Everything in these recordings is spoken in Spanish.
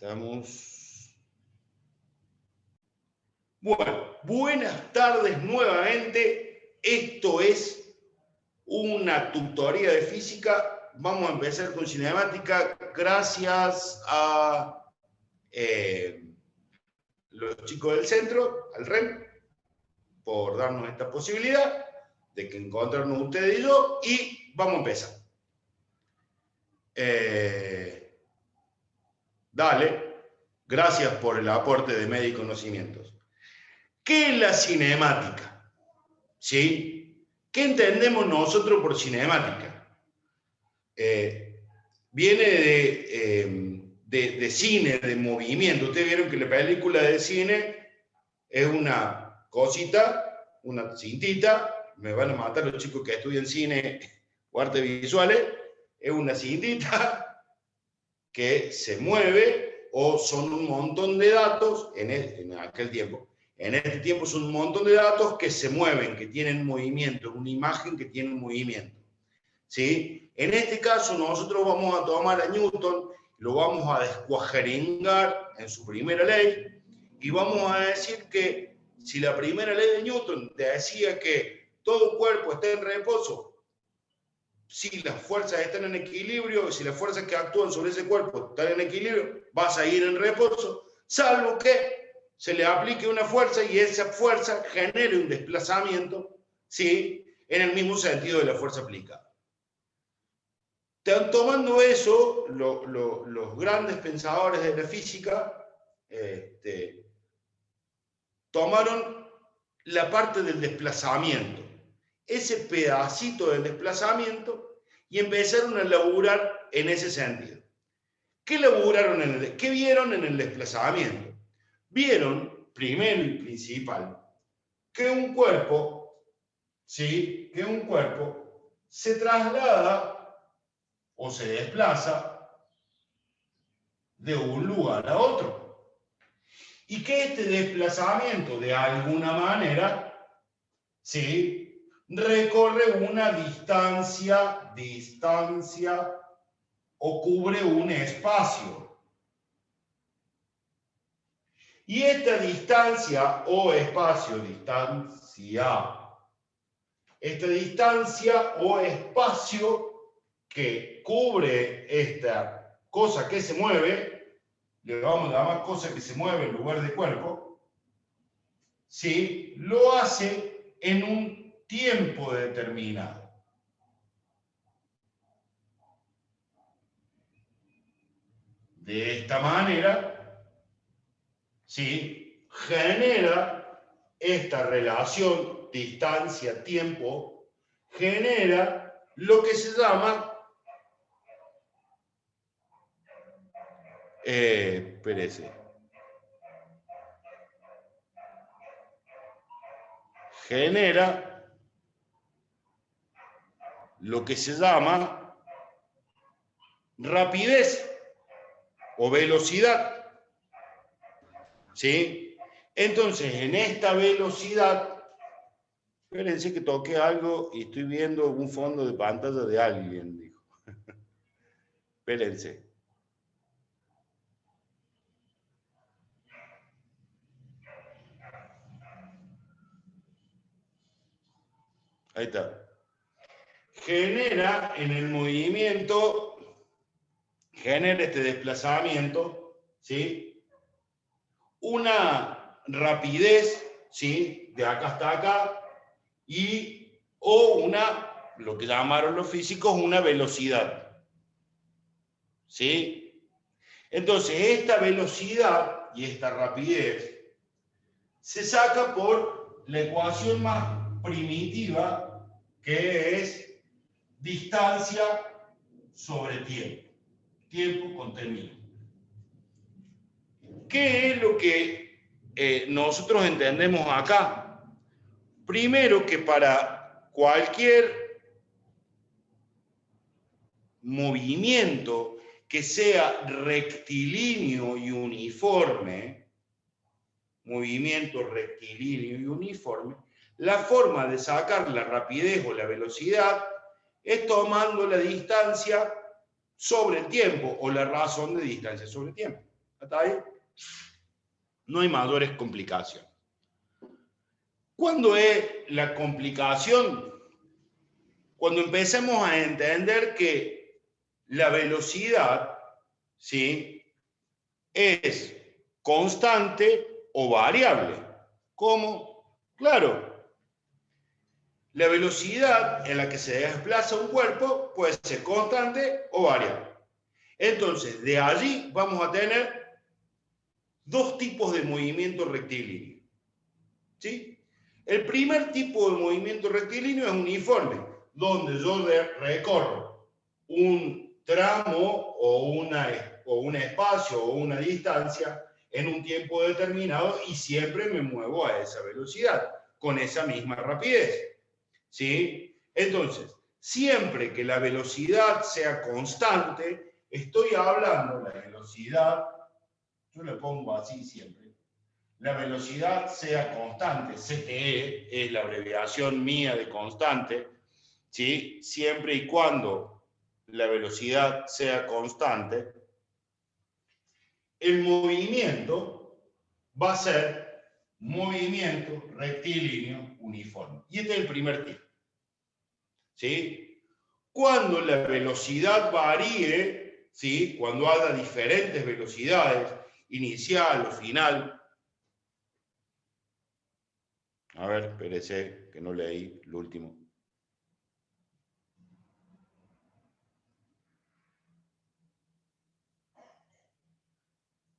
Estamos. Bueno, buenas tardes nuevamente. Esto es una tutoría de física. Vamos a empezar con cinemática. Gracias a los chicos del centro, al REM, por darnos esta posibilidad de que encontrarnos ustedes y yo. Y vamos a empezar. Dale. Gracias por el aporte de Media y Conocimientos. ¿Qué es la cinemática? ¿Sí? ¿Qué entendemos nosotros por cinemática? Viene de cine, de movimiento. Ustedes vieron que la película de cine es una cosita, una cintita. Me van a matar los chicos que estudian cine o artes visuales. Es una cintita que se mueve, o son un montón de datos en aquel tiempo. En este tiempo son un montón de datos que se mueven, que tienen movimiento, una imagen que tiene un movimiento. ¿Sí? En este caso nosotros vamos a tomar a Newton, lo vamos a descuajeringar en su primera ley, y vamos a decir que si la primera ley de Newton te decía que todo cuerpo está en reposo, si las fuerzas están en equilibrio, si las fuerzas que actúan sobre ese cuerpo están en equilibrio, vas a ir en reposo, salvo que se le aplique una fuerza y esa fuerza genere un desplazamiento, ¿sí?, en el mismo sentido de la fuerza aplicada. Tomando eso, los grandes pensadores de la física tomaron la parte del desplazamiento, ese pedacito del desplazamiento, y empezaron a laburar en ese sentido. ¿Qué laburaron qué vieron en el desplazamiento? Vieron, primero y principal, que un cuerpo, ¿sí?, que un cuerpo se traslada o se desplaza de un lugar a otro. Y que este desplazamiento, de alguna manera, ¿sí?, recorre una distancia o cubre un espacio. Y esta distancia o espacio, esta distancia o espacio que cubre esta cosa que se mueve, le vamos a llamar cosa que se mueve en lugar de cuerpo, ¿sí?, lo hace en un tiempo determinado. De esta manera, ¿sí?, genera esta relación distancia-tiempo, genera lo que se llama, genera lo que se llama rapidez o velocidad, ¿sí? Entonces, en esta velocidad, espérense que toqué algo y estoy viendo un fondo de pantalla de alguien, dijo. Espérense. Ahí está. Genera en el movimiento, genera este desplazamiento, ¿sí?, una rapidez, ¿sí?, de acá hasta acá, o lo que llamaron los físicos, una velocidad, ¿sí? Entonces, esta velocidad y esta rapidez se saca por la ecuación más primitiva, que es distancia sobre tiempo, tiempo contenido. ¿Qué es lo que nosotros entendemos acá? Primero, que para cualquier movimiento que sea rectilíneo y uniforme, la forma de sacar la rapidez o la velocidad es tomando la distancia sobre el tiempo, o la razón de distancia sobre el tiempo. Hasta ahí no hay mayores complicaciones. ¿Cuándo es la complicación? Cuando empecemos a entender que la velocidad, ¿sí?, es constante o variable. ¿Cómo? Claro, la velocidad en la que se desplaza un cuerpo puede ser constante o variable. Entonces, de allí vamos a tener dos tipos de movimiento rectilíneo. ¿Sí? El primer tipo de movimiento rectilíneo es uniforme, donde yo recorro un tramo o un espacio o una distancia en un tiempo determinado y siempre me muevo a esa velocidad, con esa misma rapidez. ¿Sí? Entonces, siempre que la velocidad sea constante, estoy hablando de la velocidad, yo le pongo así siempre, la velocidad sea constante, CTE es la abreviación mía de constante, ¿sí? Siempre y cuando la velocidad sea constante, el movimiento va a ser movimiento rectilíneo uniforme. Y este es el primer tipo. ¿Sí? Cuando la velocidad varíe, ¿sí?, cuando haya diferentes velocidades, inicial o final. A ver, espérese, que no leí lo último.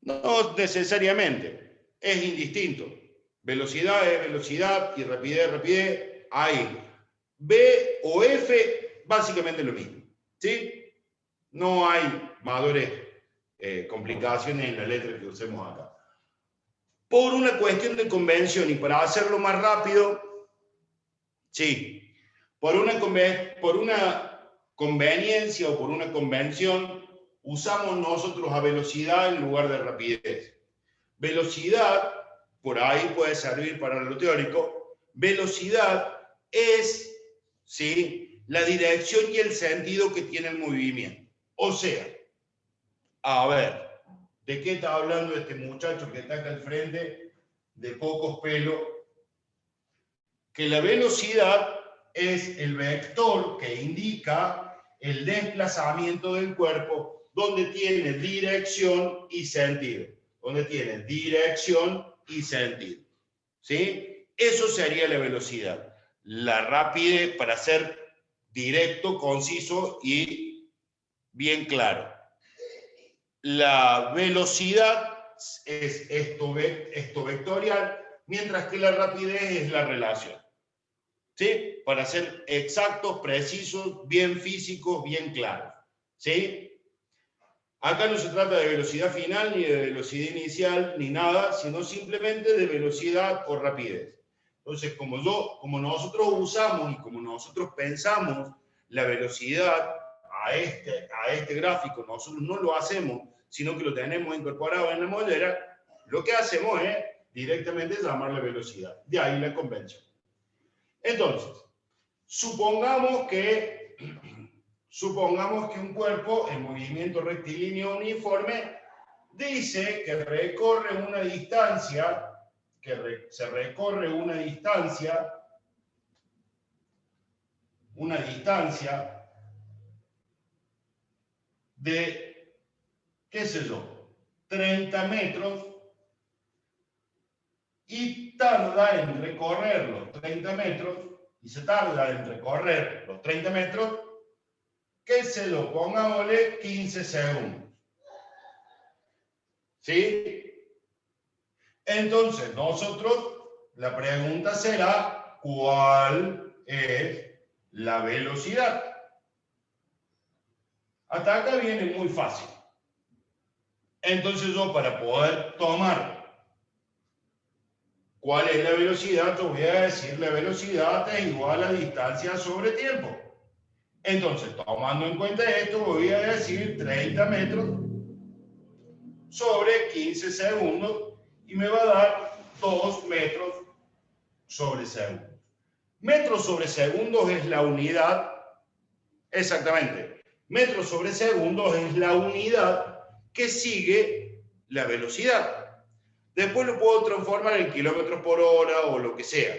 No necesariamente, es indistinto. Velocidad es velocidad y rapidez es rapidez. Hay B o F, básicamente lo mismo. ¿Sí? No hay mayores complicaciones en la letra que usemos acá. Por una cuestión de convención y para hacerlo más rápido, sí, por una conveniencia o por una convención, usamos nosotros a velocidad en lugar de rapidez. Velocidad, por ahí puede servir para lo teórico, velocidad es, ¿sí?, la dirección y el sentido que tiene el movimiento. O sea, a ver, ¿de qué está hablando este muchacho que está acá al frente, de pocos pelos? Que la velocidad es el vector que indica el desplazamiento del cuerpo, donde tiene dirección y sentido. Donde tiene dirección y sentido. ¿Sí? Eso sería la velocidad. La rapidez, para ser directo, conciso y bien claro. La velocidad es esto vectorial, mientras que la rapidez es la relación. ¿Sí? Para ser exactos, precisos, bien físicos, bien claros. ¿Sí? Acá no se trata de velocidad final, ni de velocidad inicial, ni nada, sino simplemente de velocidad o rapidez. Entonces, como nosotros usamos y como nosotros pensamos la velocidad a este gráfico, nosotros no lo hacemos, sino que lo tenemos incorporado en la moldera, lo que hacemos es directamente llamarle velocidad. De ahí la convención. Entonces, supongamos que un cuerpo en movimiento rectilíneo uniforme dice que recorre una distancia, se recorre una distancia de, qué sé yo, 30 metros y tarda en recorrer los 30 metros, y se tarda en recorrer los 30 metros, que se lo pongámosle 15 segundos. ¿Sí? Entonces, la pregunta será, ¿cuál es la velocidad? Hasta acá viene muy fácil. Entonces yo, para poder tomar cuál es la velocidad, yo voy a decir la velocidad es igual a distancia sobre tiempo. Entonces, tomando en cuenta esto, voy a decir 30 metros sobre 15 segundos y me va a dar 2 metros sobre segundos. Metros sobre segundos es la unidad, exactamente, metros sobre segundos es la unidad que sigue la velocidad. Después lo puedo transformar en kilómetros por hora o lo que sea.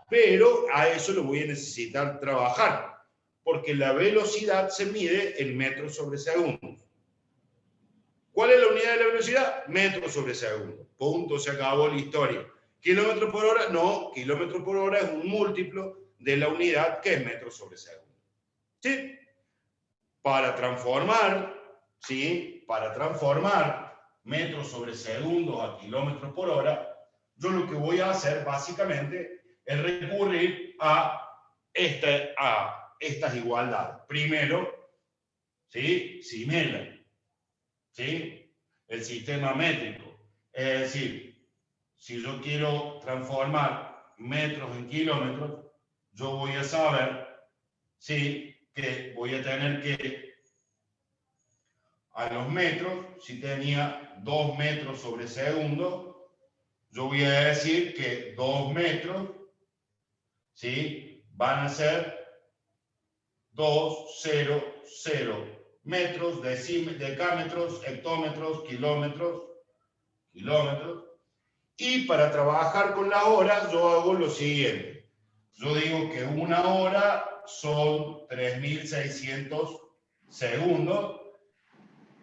Pero a eso lo voy a necesitar trabajar, porque la velocidad se mide en metros sobre segundo. ¿Cuál es la unidad de la velocidad? Metros sobre segundo. Punto, se acabó la historia. ¿Kilómetros por hora? No, kilómetros por hora es un múltiplo de la unidad que es metros sobre segundo. ¿Sí? Para transformar, ¿sí? Para transformar metros sobre segundo a kilómetros por hora, yo lo que voy a hacer básicamente es recurrir a estas igualdades. Primero, ¿sí? Simela, ¿sí? El sistema métrico. Es decir, si yo quiero transformar metros en kilómetros, yo voy a saber, ¿sí? Que voy a tener que, a los metros, si tenía 2 metros sobre segundo, yo voy a decir que 2 metros, ¿sí? Van a ser 200 metros, decámetros, hectómetros, kilómetros. Y para trabajar con las horas, yo hago lo siguiente. Yo digo que una hora son 3.600 segundos,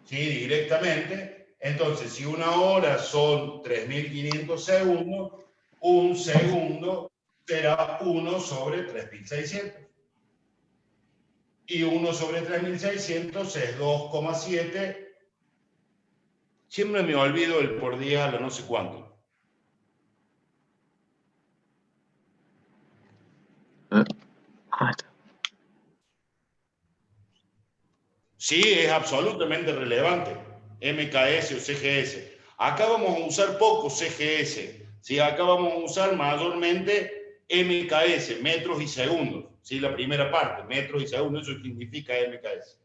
¿sí? Directamente. Entonces, si una hora son 3.500 segundos, un segundo será 1 sobre 3.600. Y 1 sobre 3.600 es 2,7. Siempre me olvido el por día a lo no sé cuánto. Sí, es absolutamente relevante, MKS o CGS. Acá vamos a usar poco CGS, ¿sí? Acá vamos a usar mayormente MKS, metros y segundos, ¿sí? La primera parte, metros y segundos, eso significa MKS,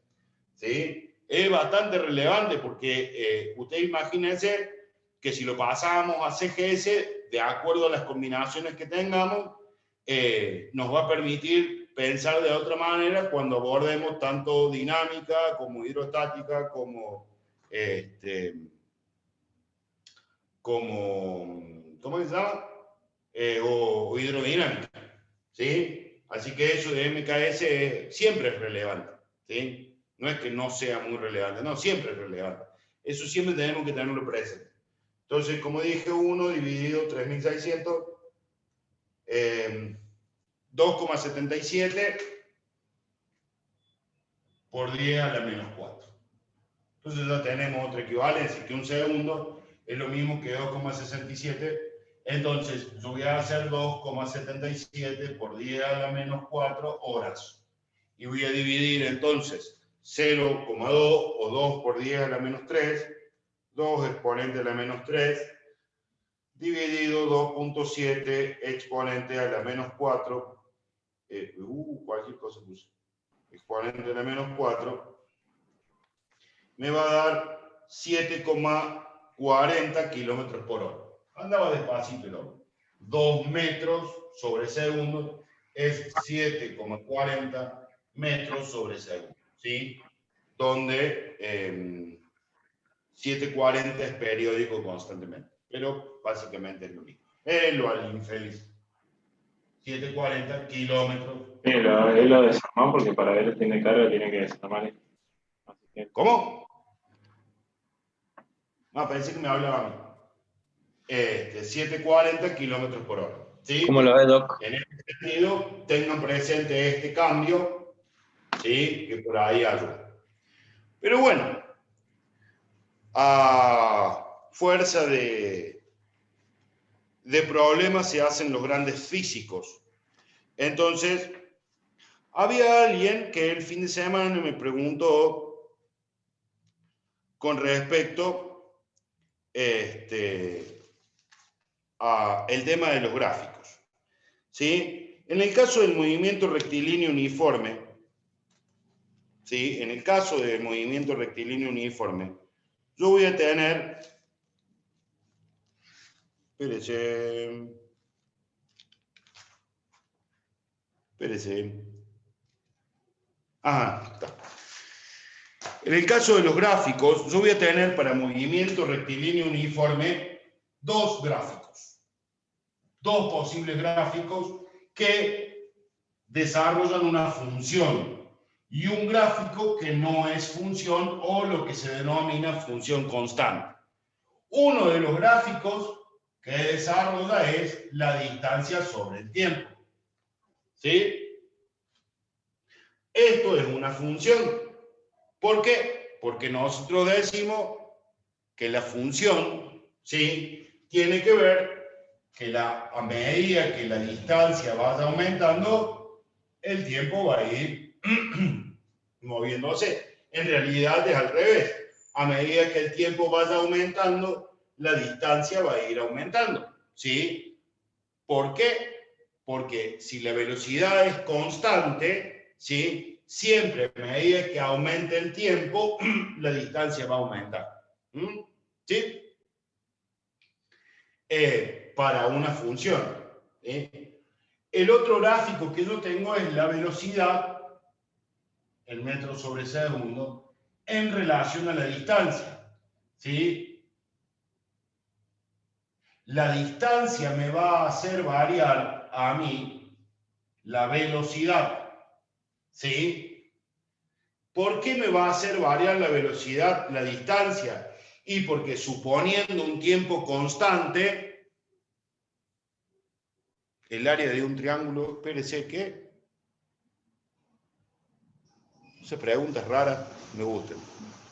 ¿sí? Es bastante relevante porque usted imagínense que si lo pasamos a CGS, de acuerdo a las combinaciones que tengamos, nos va a permitir pensar de otra manera cuando abordemos tanto dinámica como hidrostática ¿cómo se llama? O hidrodinámica, ¿sí? Así que eso de MKS siempre es relevante, ¿sí? No es que no sea muy relevante, no, siempre es relevante. Eso siempre tenemos que tenerlo presente. Entonces, como dije, 1 dividido 3.600, 2,77 por 10 a la menos 4. Entonces ya tenemos otra equivalencia, que un segundo es lo mismo que 2,67. Entonces yo voy a hacer 2,77 por 10 a la menos 4 horas. Y voy a dividir entonces 0,2 o 2 por 10 a la menos 3, 2 exponente a la menos 3, dividido 2,7 exponente a la menos 4. Cualquier cosa puse. Exponente a la menos 4 me va a dar 7,40 kilómetros por hora. Andaba despacito el hombre. 2 metros sobre segundo es 7,40 metros sobre segundo, ¿sí? Donde 7,40 es periódico constantemente, pero básicamente es lo mismo. Lo al infeliz. 7,40 kilómetros. Él lo desarmó porque para él tiene carga, tiene que desarmar. ¿Cómo? No, pensé que me hablaba a mí. 7,40 kilómetros por hora. ¿Sí? ¿Cómo lo ves, Doc? En este sentido, tengan presente este cambio, ¿sí? Que por ahí ayuda. Pero bueno, a fuerza de problemas se hacen los grandes físicos. Entonces, había alguien que el fin de semana me preguntó con respecto a el tema de los gráficos, ¿sí? En el caso del movimiento rectilíneo uniforme, ¿sí? En el caso del movimiento rectilíneo uniforme, yo voy a tener, espérese, ajá, está. En el caso de los gráficos, yo voy a tener para movimiento rectilíneo uniforme dos gráficos. Dos posibles gráficos que desarrollan una función y un gráfico que no es función o lo que se denomina función constante. Uno de los gráficos que desarrolla es la distancia sobre el tiempo. ¿Sí? Esto es una función. ¿Por qué? Porque nosotros decimos que la función, ¿sí?, tiene que ver que a medida que la distancia vaya aumentando, el tiempo va a ir moviéndose. En realidad es al revés. A medida que el tiempo vaya aumentando, la distancia va a ir aumentando. ¿Sí? ¿Por qué? Porque si la velocidad es constante, ¿sí?, siempre a medida que aumente el tiempo, la distancia va a aumentar. ¿Sí? Para una función. El otro gráfico que yo tengo es la velocidad, el metro sobre segundo, en relación a la distancia. ¿Sí? La distancia me va a hacer variar a mí la velocidad. ¿Sí? ¿Por qué me va a hacer variar la velocidad, la distancia? Y porque suponiendo un tiempo constante, el área de un triángulo, espérese que... Esas preguntas raras me gustan.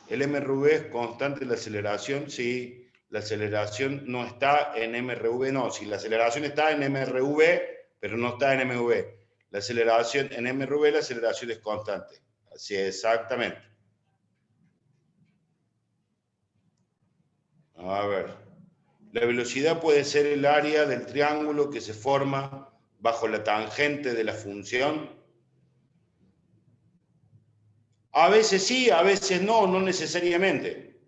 El MRV es constante, la aceleración, sí. La aceleración no está en MRV, no. Si la aceleración está en MRV, pero no está en MV. La aceleración en MRV, la aceleración es constante. Así es, exactamente. A ver. La velocidad puede ser el área del triángulo que se forma bajo la tangente de la función. A veces sí, a veces no, no necesariamente.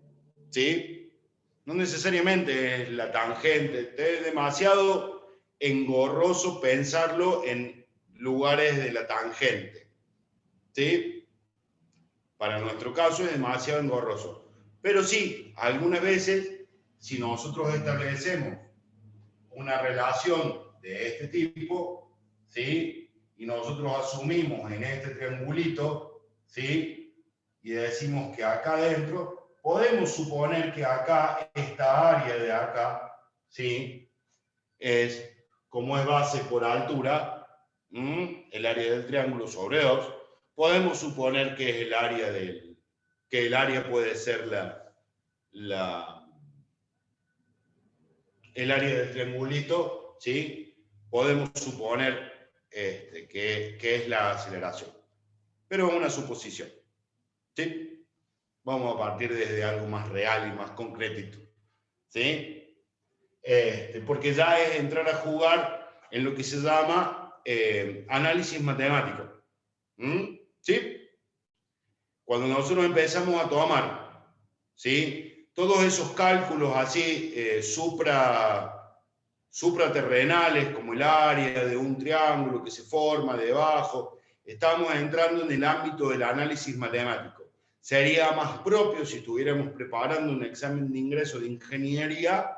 ¿Sí? No necesariamente es la tangente. Es demasiado engorroso pensarlo en lugares de la tangente. ¿Sí? Para nuestro caso es demasiado engorroso. Pero sí, algunas veces, si nosotros establecemos una relación de este tipo, ¿sí?, y nosotros asumimos en este triangulito, ¿sí?, y decimos que acá adentro, podemos suponer que acá, esta área de acá, ¿sí?, es, como es base por altura, el área del triángulo sobre 2, podemos suponer que es el área que el área puede ser el área del triangulito, ¿sí? Podemos suponer que es la aceleración. Pero es una suposición. ¿Sí? Vamos a partir desde algo más real y más concretito. ¿Sí? Porque ya es entrar a jugar en lo que se llama análisis matemático. ¿Sí? Cuando nosotros empezamos a tomar, ¿sí?, todos esos cálculos así supraterrenales, como el área de un triángulo que se forma debajo, estamos entrando en el ámbito del análisis matemático. Sería más propio, si estuviéramos preparando un examen de ingreso de ingeniería,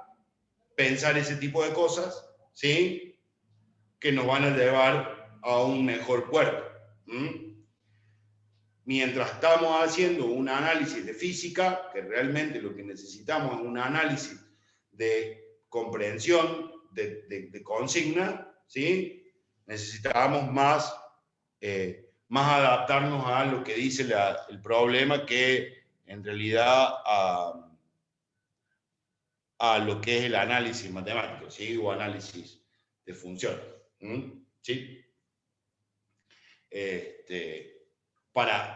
pensar ese tipo de cosas, ¿sí?, que nos van a llevar a un mejor puerto. Mientras estamos haciendo un análisis de física, que realmente lo que necesitamos es un análisis de comprensión, de consigna, ¿sí?, necesitamos más adaptarnos a lo que dice el problema que en realidad a lo que es el análisis matemático, ¿sí?, o análisis de funciones. ¿Sí?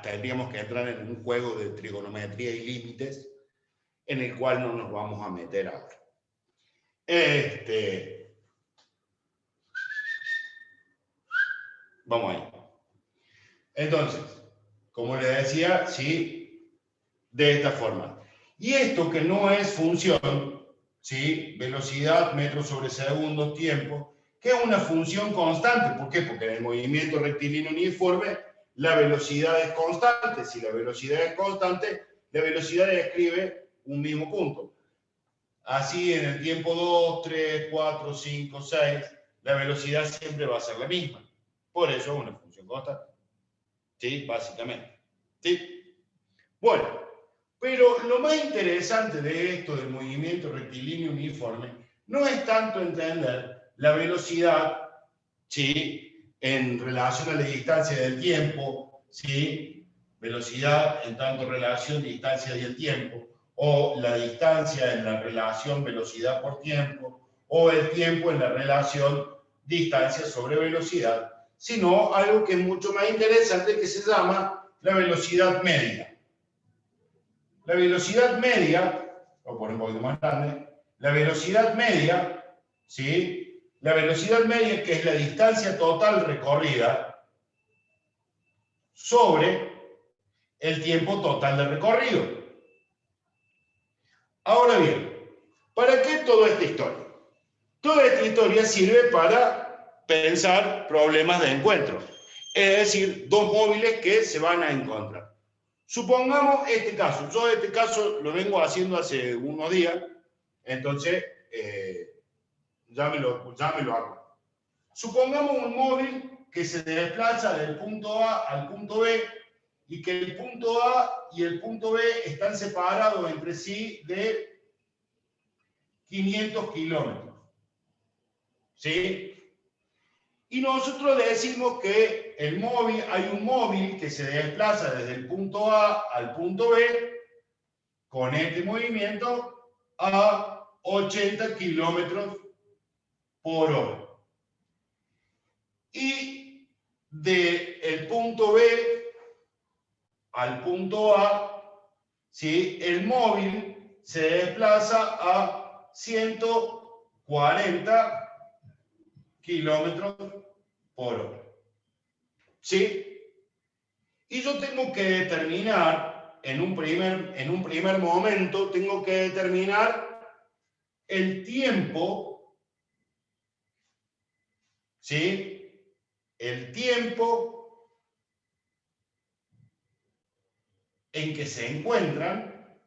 Tendríamos que entrar en un juego de trigonometría y límites en el cual no nos vamos a meter ahora. Vamos ahí. Entonces, como les decía, ¿sí?, de esta forma. Y esto que no es función, ¿sí?, velocidad, metros sobre segundo, tiempo, que es una función constante. ¿Por qué? Porque en el movimiento rectilíneo uniforme la velocidad es constante. Si la velocidad es constante, la velocidad describe un mismo punto. Así en el tiempo 2, 3, 4, 5, 6, la velocidad siempre va a ser la misma. Por eso es una función constante. ¿Sí? Básicamente. ¿Sí? Bueno, pero lo más interesante de esto del movimiento rectilíneo uniforme no es tanto entender la velocidad, ¿sí?, en relación a la distancia del tiempo, ¿sí?, velocidad en tanto relación distancia y el tiempo, o la distancia en la relación velocidad por tiempo, o el tiempo en la relación distancia sobre velocidad, sino algo que es mucho más interesante, que se llama la velocidad media. La velocidad media, lo pongo un poquito más grande, la velocidad media, ¿sí?, la velocidad media, que es la distancia total recorrida sobre el tiempo total de recorrido. Ahora bien, ¿para qué toda esta historia? Toda esta historia sirve para pensar problemas de encuentro, es decir, dos móviles que se van a encontrar. Supongamos este caso. Yo este caso lo vengo haciendo hace unos días, entonces ya me lo hago. Supongamos un móvil que se desplaza del punto A al punto B y que el punto A y el punto B están separados entre sí de 500 kilómetros. ¿Sí? Y nosotros decimos que hay un móvil que se desplaza desde el punto A al punto B con este movimiento a 80 kilómetros por hora. Y del punto B al punto A, ¿sí?, el móvil se desplaza a 140 kilómetros por hora. ¿Sí? Y yo tengo que determinar, en un primer momento, tengo que determinar el tiempo, ¿sí?, el tiempo en que se encuentran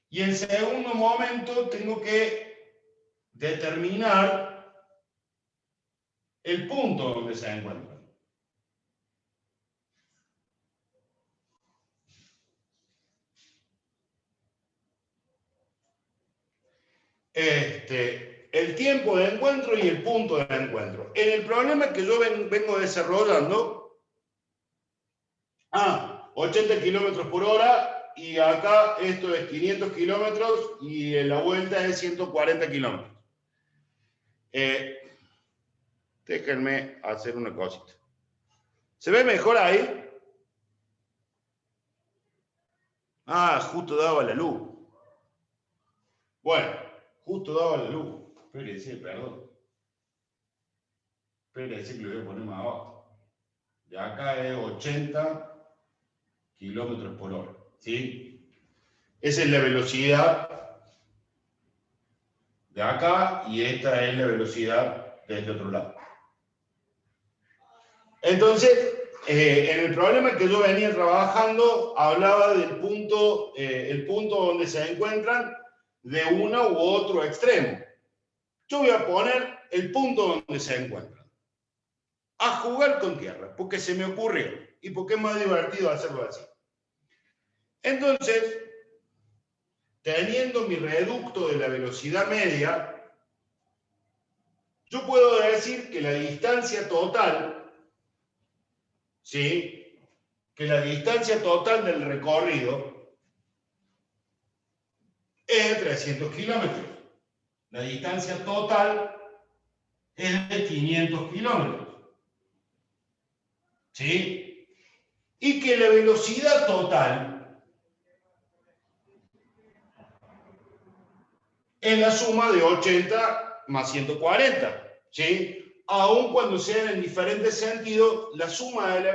y en segundo momento tengo que determinar el punto donde se encuentran. El tiempo de encuentro y el punto de encuentro. En el problema que yo vengo desarrollando, 80 kilómetros por hora, y acá esto es 500 kilómetros y la vuelta es 140 kilómetros. Déjenme hacer una cosita. ¿Se ve mejor ahí? Justo daba la luz. Bueno, justo daba la luz. Espérense, perdón. Espérense que lo voy a poner más abajo. De acá es 80 kilómetros por hora. ¿Sí? Esa es la velocidad de acá y esta es la velocidad de este otro lado. Entonces, en el problema que yo venía trabajando, hablaba del punto, el punto donde se encuentran de uno u otro extremo. Yo voy a poner el punto donde se encuentran. A jugar con tierra, porque se me ocurrió y porque es más divertido hacerlo así. Entonces, teniendo mi reducto de la velocidad media, yo puedo decir que la distancia total, ¿sí?, que la distancia total del recorrido es de 300 kilómetros. La distancia total es de 500 kilómetros. ¿Sí? Y que la velocidad total es la suma de 80 más 140. ¿Sí? Aun cuando sean en diferentes sentidos, la suma de la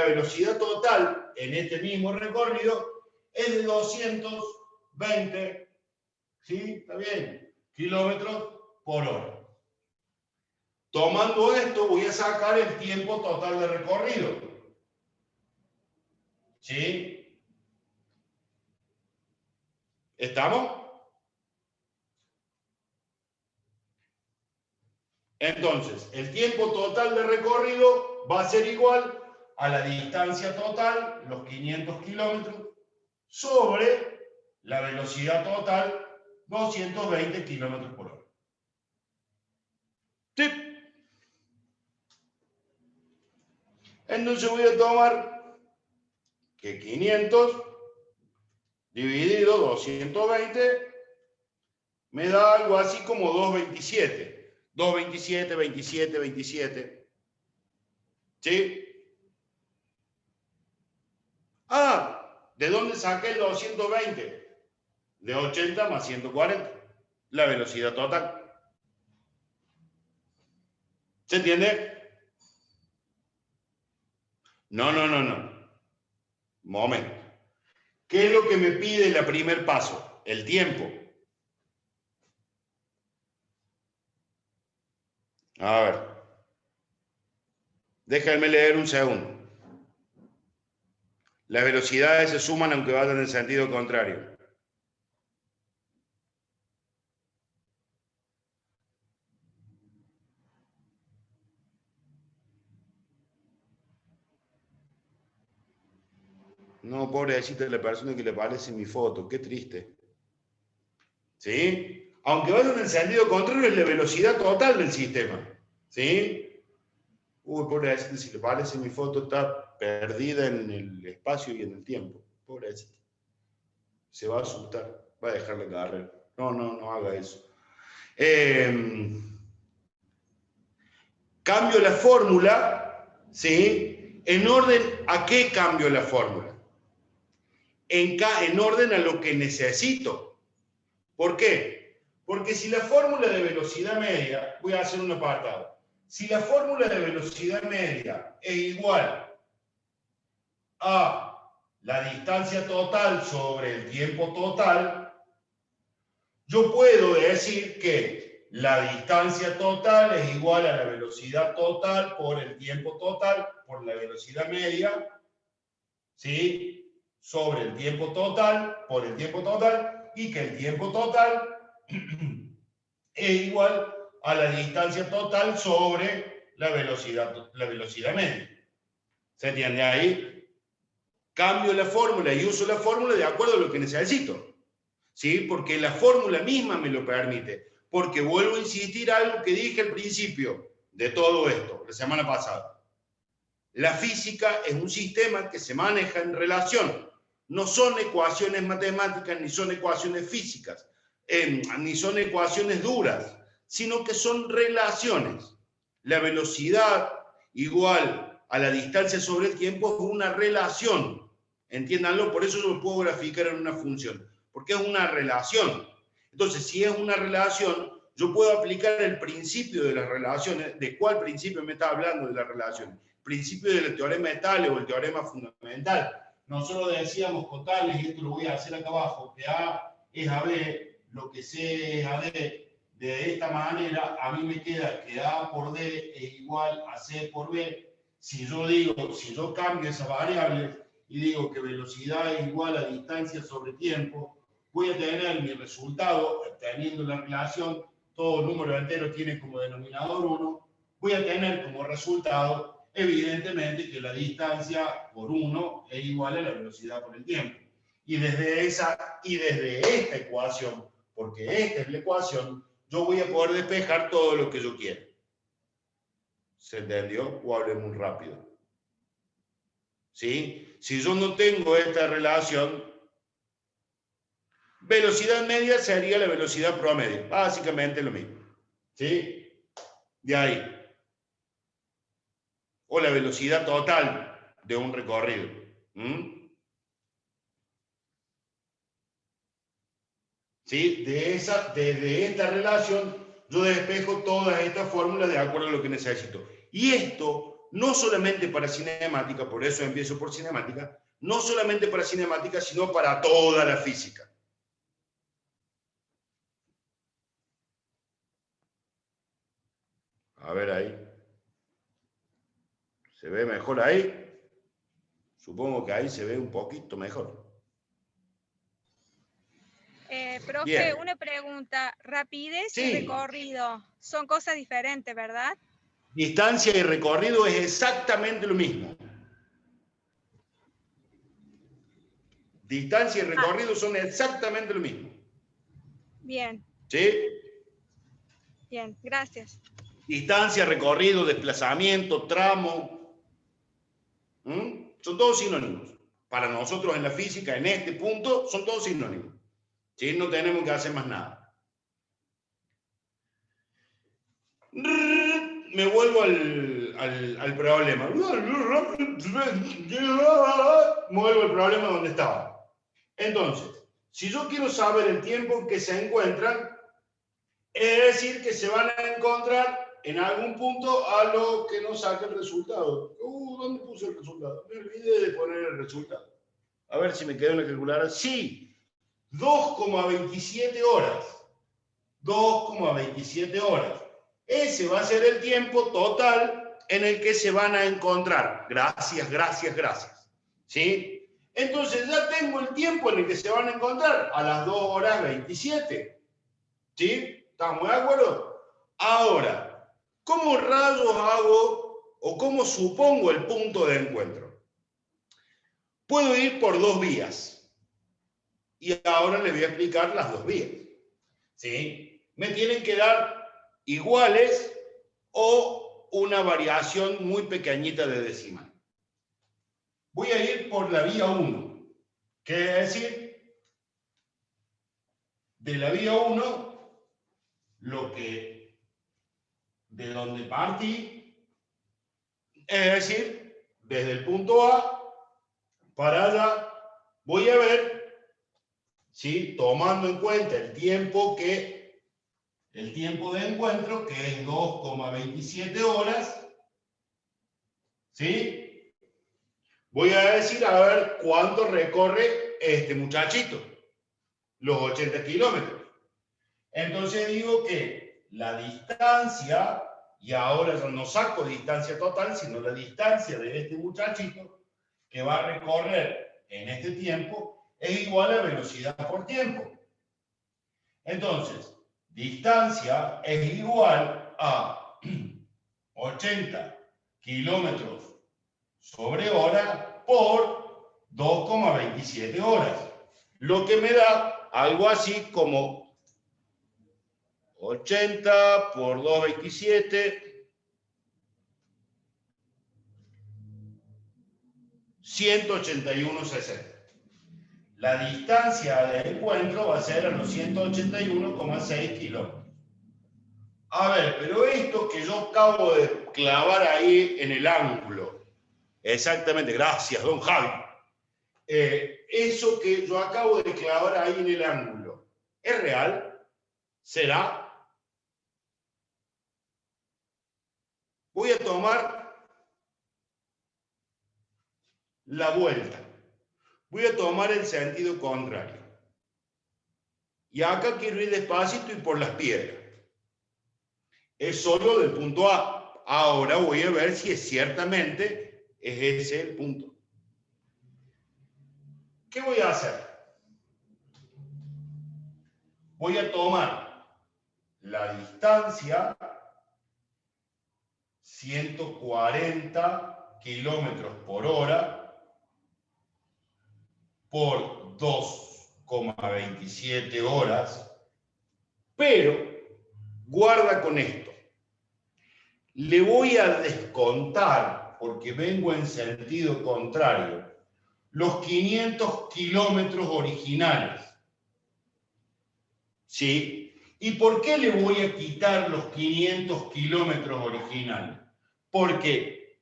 velocidad total en este mismo recorrido es de 220. ¿Sí? Está bien. kilómetros por hora. Tomando esto, voy a sacar el tiempo total de recorrido. ¿Sí? ¿Estamos? Entonces, el tiempo total de recorrido va a ser igual a la distancia total, los 500 kilómetros, sobre la velocidad total, 220 kilómetros por hora. ¿Sí? Entonces voy a tomar que 500 dividido 220 me da algo así como 227. 227, 27, 27. ¿Sí? Ah, ¿de dónde saqué el 220? De 80 más 140. La velocidad total. ¿Se entiende? No. Momento. ¿Qué es lo que me pide el primer paso? El tiempo. A ver. Déjenme leer un segundo. Las velocidades se suman aunque vayan en sentido contrario. No, pobrecita la persona que le parece mi foto. Qué triste. ¿Sí? Aunque vayan en sentido contrario, es la velocidad total del sistema. ¿Sí? Uy, pobrecita, si le parece mi foto está perdida en el espacio y en el tiempo. Pobrecita. Se va a asustar. Va a dejar la carrera. No haga eso. Cambio la fórmula, ¿sí? ¿En orden a qué cambio la fórmula? En orden a lo que necesito. ¿Por qué? Porque si la fórmula de velocidad media, voy a hacer un apartado. Si la fórmula de velocidad media es igual a la distancia total sobre el tiempo total, yo puedo decir que la distancia total es igual a la velocidad total por el tiempo total, por la velocidad media, ¿sí? Sobre el tiempo total, por el tiempo total, y que el tiempo total es igual a la distancia total sobre la velocidad media. ¿Se entiende ahí? Cambio la fórmula y uso la fórmula de acuerdo a lo que necesito. ¿Sí? Porque la fórmula misma me lo permite. Porque vuelvo a insistir algo que dije al principio de todo esto, la semana pasada. La física es un sistema que se maneja en relación. No son ecuaciones matemáticas ni son ecuaciones físicas, ni son ecuaciones duras, sino que son relaciones. La velocidad igual a la distancia sobre el tiempo es una relación. Entiéndanlo, por eso yo lo puedo graficar en una función, porque es una relación. Entonces, si es una relación, yo puedo aplicar el principio de las relaciones. ¿De cuál principio me está hablando de las relaciones? Principio del teorema de Tales o el teorema fundamental. Nosotros decíamos con Tales, y esto lo voy a hacer acá abajo, que A es a B, lo que C es a D. De esta manera, a mí me queda que A por D es igual a C por B. Si yo cambio esa variable y digo que velocidad es igual a distancia sobre tiempo, voy a tener mi resultado, teniendo la relación, todo número entero tiene como denominador 1, voy a tener como resultado, evidentemente, que la distancia por 1 es igual a la velocidad por el tiempo. Y desde esta ecuación, porque esta es la ecuación, yo voy a poder despejar todo lo que yo quiera. ¿Se entendió? O hablé muy rápido. ¿Sí? Si yo no tengo esta relación, velocidad media sería la velocidad promedio. Básicamente lo mismo. ¿Sí? De ahí. O la velocidad total de un recorrido. ¿Sí? Desde esta relación, yo despejo todas estas fórmulas de acuerdo a lo que necesito. Y esto, no solamente para cinemática, por eso empiezo por cinemática, no solamente para cinemática, sino para toda la física. A ver ahí. ¿Se ve mejor ahí? Supongo que ahí se ve un poquito mejor. Profe, Bien. una pregunta. Rapidez Sí. y recorrido son cosas diferentes, ¿verdad? Distancia y recorrido es exactamente lo mismo. Distancia y recorrido son exactamente lo mismo. Bien. ¿Sí? Bien, gracias. Distancia, recorrido, desplazamiento, tramo. Son todos sinónimos. Para nosotros en la física, en este punto, son todos sinónimos. ¿Sí? No tenemos que hacer más nada. Me vuelvo al problema. Me vuelvo al problema donde estaba. Entonces, si yo quiero saber el tiempo en que se encuentran, es decir, que se van a encontrar en algún punto a lo que nos saque el resultado. ¿Dónde puse el resultado? Me olvidé de poner el resultado. A ver si me quedó en la calculadora. Sí, 2,27 horas. 2,27 horas. Ese va a ser el tiempo total en el que se van a encontrar. Gracias, gracias, gracias. ¿Sí? Entonces ya tengo el tiempo en el que se van a encontrar a las 2:27. ¿Sí? ¿Estamos de acuerdo? Ahora, ¿cómo rayos hago o cómo supongo el punto de encuentro? Puedo ir por dos vías. Y ahora les voy a explicar las dos vías. ¿Sí? Me tienen que dar iguales o una variación muy pequeñita de decimal. Voy a ir por la vía 1. ¿Qué es decir? De la vía 1, de donde partí, es decir, desde el punto A para allá, voy a ver, ¿sí? Tomando en cuenta el tiempo de encuentro, que es 2,27 horas, ¿sí? Voy a decir, a ver, cuánto recorre este muchachito, los 80 kilómetros. Entonces digo que la distancia, y ahora yo no saco distancia total, sino la distancia de este muchachito que va a recorrer en este tiempo, es igual a velocidad por tiempo. Entonces, distancia es igual a 80 kilómetros sobre hora por 2,27 horas. Lo que me da algo así como 80 por 2,27, 181,60. La distancia de encuentro va a ser a los 181,6 kilómetros. A ver, pero esto que yo acabo de clavar ahí en el ángulo, exactamente, gracias, don Javi. Eso que yo acabo de clavar ahí en el ángulo, ¿es real? ¿Será? Voy a tomar la vuelta. Voy a tomar el sentido contrario. Y acá quiero ir despacito y por las piedras. Es solo del punto A. Ahora voy a ver si ciertamente es ese el punto. ¿Qué voy a hacer? Voy a tomar la distancia, 140 kilómetros por hora, por 2,27 horas, pero guarda con esto. Le voy a descontar, porque vengo en sentido contrario, los 500 kilómetros originales. ¿Sí? ¿Y por qué le voy a quitar los 500 kilómetros originales? Porque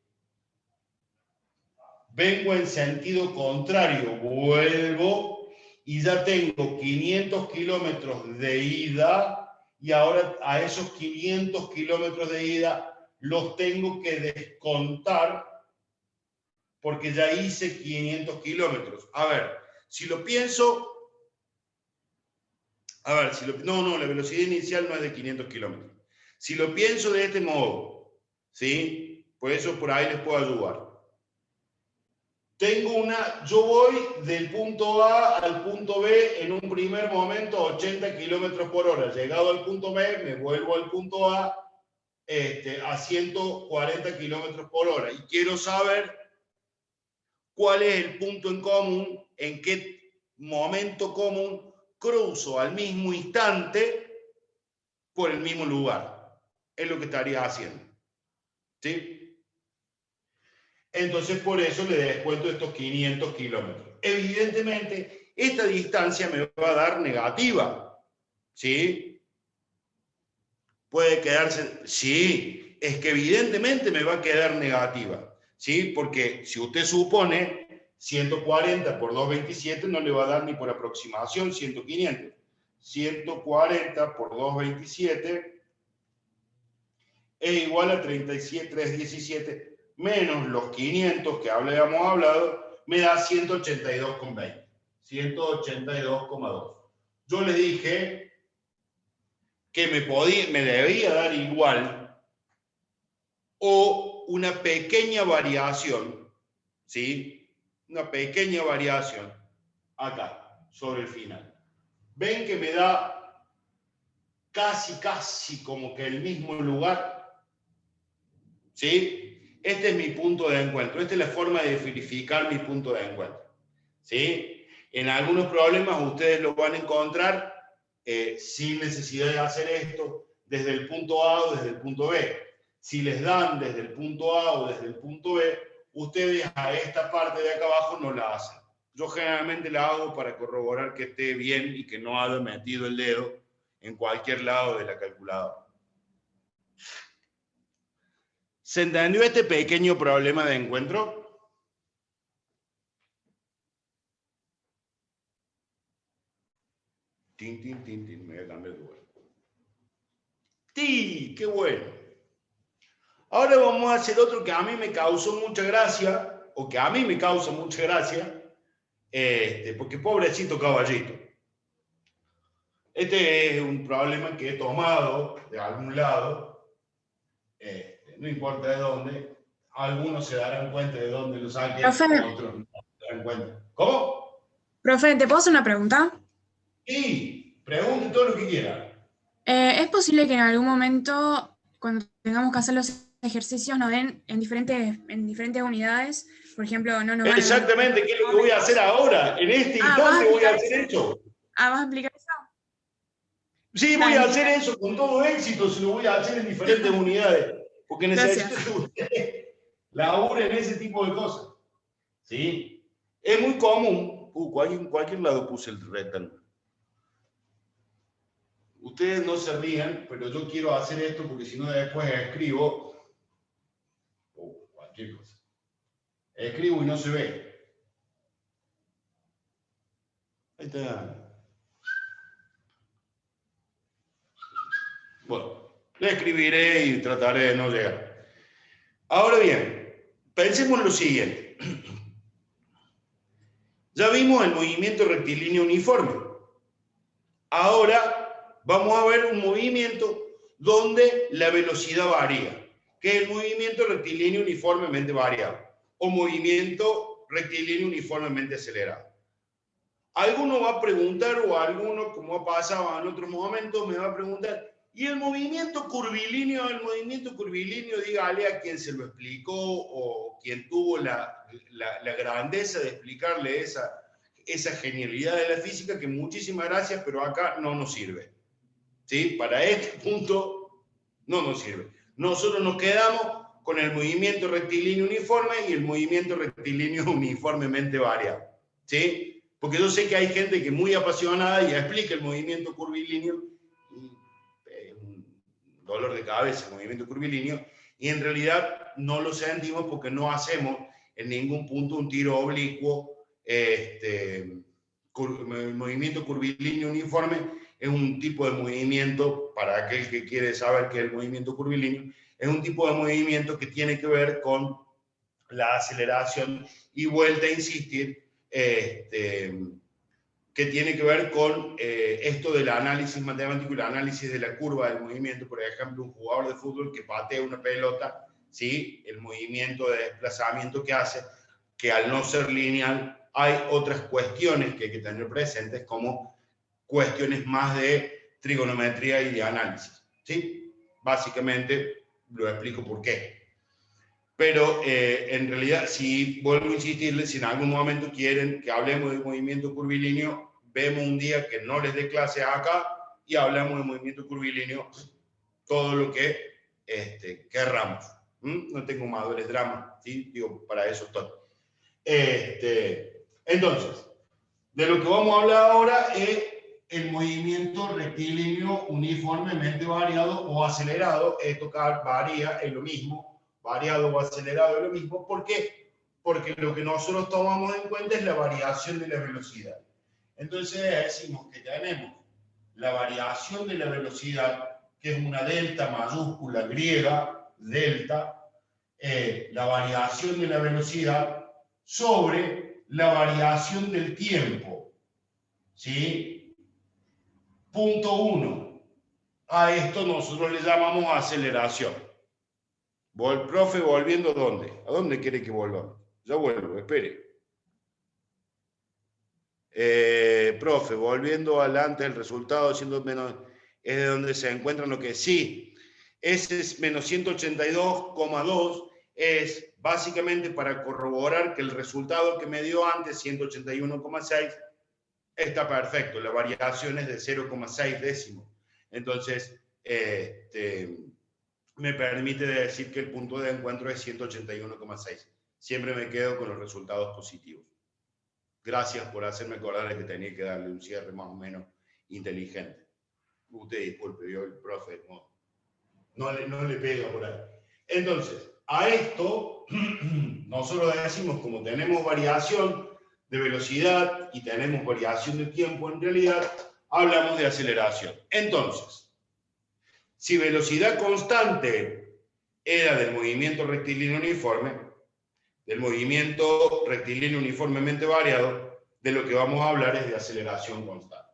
vengo en sentido contrario, vuelvo y ya tengo 500 kilómetros de ida y ahora a esos 500 kilómetros de ida los tengo que descontar porque ya hice 500 kilómetros. A ver, si lo pienso... A ver, la velocidad inicial no es de 500 kilómetros. Si lo pienso de este modo, ¿sí? Por eso por ahí les puedo ayudar. Yo voy del punto A al punto B en un primer momento a 80 kilómetros por hora. Llegado al punto B, me vuelvo al punto A a 140 kilómetros por hora. Y quiero saber cuál es el punto en común, en qué momento común cruzo al mismo instante por el mismo lugar. Es lo que estaría haciendo. ¿Sí? Entonces, por eso le descuento estos 500 kilómetros. Evidentemente, esta distancia me va a dar negativa. ¿Sí? Puede quedarse... Sí, es que evidentemente me va a quedar negativa. ¿Sí? Porque si usted supone 140 por 227, no le va a dar ni por aproximación 100, 140 por 227 es igual a 317 menos los 500 que habíamos hablado, me da 182,20. 182,2. Yo le dije que me debía dar igual o una pequeña variación, ¿sí? Una pequeña variación acá, sobre el final. ¿Ven que me da casi como que el mismo lugar? ¿Sí? Este es mi punto de encuentro. Esta es la forma de verificar mi punto de encuentro. ¿Sí? En algunos problemas ustedes lo van a encontrar sin necesidad de hacer esto desde el punto A o desde el punto B. Si les dan desde el punto A o desde el punto B, ustedes a esta parte de acá abajo no la hacen. Yo generalmente la hago para corroborar que esté bien y que no haya metido el dedo en cualquier lado de la calculadora. ¿Se entendió este pequeño problema de encuentro? Tin, tin, tin, tin. Me voy a cambiar de lugar. ¡Sí! ¡Qué bueno! Ahora vamos a hacer otro que a mí me causó mucha gracia, o que a mí me causa mucha gracia, porque pobrecito caballito. Este es un problema que he tomado de algún lado, no importa de dónde. Algunos se darán cuenta de dónde lo saqué, Profe. otros no se darán cuenta. ¿Cómo? Profe, ¿te puedo hacer una pregunta? Sí, pregunte todo lo que quiera. ¿Es posible que en algún momento, cuando tengamos que hacer los ejercicios, nos den en diferentes unidades? Por ejemplo, no nos van a... Exactamente, ¿qué es lo que voy a hacer ahora? En este instante voy a hacer eso. ¿vas a explicar eso? Sí, voy a hacer eso con todo éxito, se lo voy a hacer en diferentes unidades, porque necesito que ustedes laburen ese tipo de cosas. ¿Sí? Es muy común, en cualquier lado puse el rectángulo. Ustedes no se rían, pero yo quiero hacer esto porque si no después escribo cualquier cosa. Escribo y no se ve. Ahí está. Bueno, le escribiré y trataré de no llegar. Ahora bien, pensemos en lo siguiente. Ya vimos el movimiento rectilíneo uniforme. Ahora vamos a ver un movimiento donde la velocidad varía, que es el movimiento rectilíneo uniformemente variable o movimiento rectilíneo uniformemente acelerado. Alguno va a preguntar, o alguno, como ha pasado en otros momentos, me va a preguntar, ¿y el movimiento curvilíneo? El movimiento curvilíneo, dígale a quien se lo explicó o quien tuvo la grandeza de explicarle esa genialidad de la física, que muchísimas gracias, pero acá no nos sirve. ¿Sí? Para este punto no nos sirve. Nosotros nos quedamos con el movimiento rectilíneo uniforme y el movimiento rectilíneo uniformemente variable. ¿Sí? Porque yo sé que hay gente que es muy apasionada y explica el movimiento curvilíneo, y un dolor de cabeza el movimiento curvilíneo, y en realidad no lo sentimos porque no hacemos en ningún punto un tiro oblicuo. El movimiento curvilíneo uniforme es un tipo de movimiento, para aquel que quiere saber qué es el movimiento curvilíneo, es un tipo de movimiento que tiene que ver con la aceleración y vuelta a insistir, que tiene que ver con esto del análisis matemático y el análisis de la curva del movimiento. Por ejemplo, un jugador de fútbol que patea una pelota ¿sí? El movimiento de desplazamiento que hace, que al no ser lineal hay otras cuestiones que hay que tener presentes, como cuestiones más de trigonometría y de análisis, ¿sí? Básicamente lo explico por qué. Pero en realidad, si vuelvo a insistirles, si en algún momento quieren que hablemos de movimiento curvilíneo, vemos un día que no les dé clase acá y hablamos de movimiento curvilíneo todo lo que querramos. No tengo mayores dramas, ¿sí? Digo, para eso estoy. Entonces, de lo que vamos a hablar ahora es el movimiento rectilíneo uniformemente variado o acelerado. Esto varía, es lo mismo. Variado o acelerado es lo mismo. ¿Por qué? Porque lo que nosotros tomamos en cuenta es la variación de la velocidad. Entonces decimos que tenemos la variación de la velocidad, que es una delta mayúscula griega, delta, la variación de la velocidad sobre la variación del tiempo, ¿sí? Punto 1. A esto nosotros le llamamos aceleración. Profe, ¿volviendo a dónde? ¿A dónde quiere que volvamos? Ya vuelvo, espere. Profe, volviendo adelante, el resultado siendo menos, es de donde se encuentran lo que sí. Ese es menos 182,2, es básicamente para corroborar que el resultado que me dio antes, 181,6, está perfecto. La variación es de 0,6 décimos. Entonces, me permite decir que el punto de encuentro es 181,6. Siempre me quedo con los resultados positivos. Gracias por hacerme acordar de que tenía que darle un cierre más o menos inteligente. Usted disculpe, yo el profe no le pega por ahí. Entonces, a esto nosotros decimos, como tenemos variación de velocidad y tenemos variación de tiempo en realidad, hablamos de aceleración. Entonces, si velocidad constante era del movimiento rectilíneo uniforme, del movimiento rectilíneo uniformemente variado, de lo que vamos a hablar es de aceleración constante.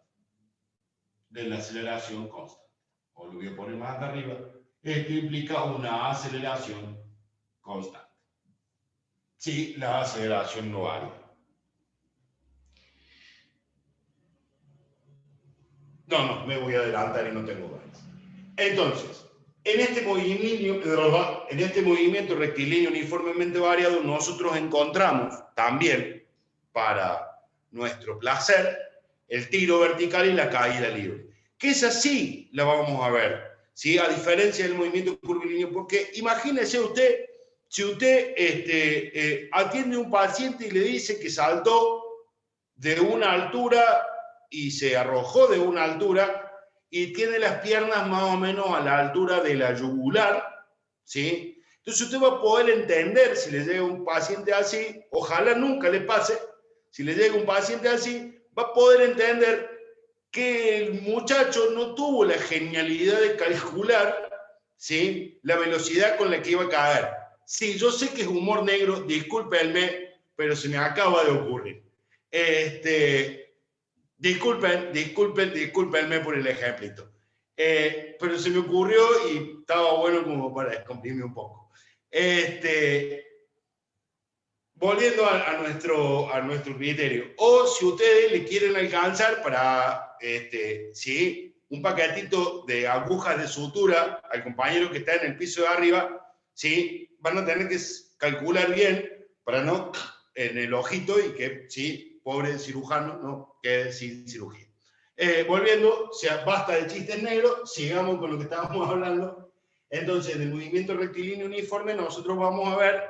De la aceleración constante. O lo voy a poner más acá arriba. Esto implica una aceleración constante. Sí, la aceleración no varía. No, me voy a adelantar y no tengo ganas. Entonces, en este movimiento rectilíneo uniformemente variado, nosotros encontramos también, para nuestro placer, el tiro vertical y la caída libre. Que esa sí la vamos a ver, ¿sí? A diferencia del movimiento curvilíneo, porque imagínese usted, si usted atiende a un paciente y le dice que saltó de una altura y se arrojó de una altura, y tiene las piernas más o menos a la altura de la yugular, ¿sí? Entonces usted va a poder entender si le llega un paciente así, ojalá nunca le pase, si le llega un paciente así, va a poder entender que el muchacho no tuvo la genialidad de calcular, ¿sí?, la velocidad con la que iba a caer. Sí, yo sé que es humor negro, discúlpenme, pero se me acaba de ocurrir. Discúlpenme por el ejemplito. Pero se me ocurrió y estaba bueno como para descomprimirme un poco. Volviendo a nuestro criterio. O si ustedes le quieren alcanzar para ¿sí?, un paquetito de agujas de sutura al compañero que está en el piso de arriba, ¿sí?, van a tener que calcular bien para no en el ojito y que, ¿sí?, pobre cirujano no quede sin cirugía. Volviendo, basta de chistes negros, sigamos con lo que estábamos hablando. Entonces, en el movimiento rectilíneo uniforme nosotros vamos a ver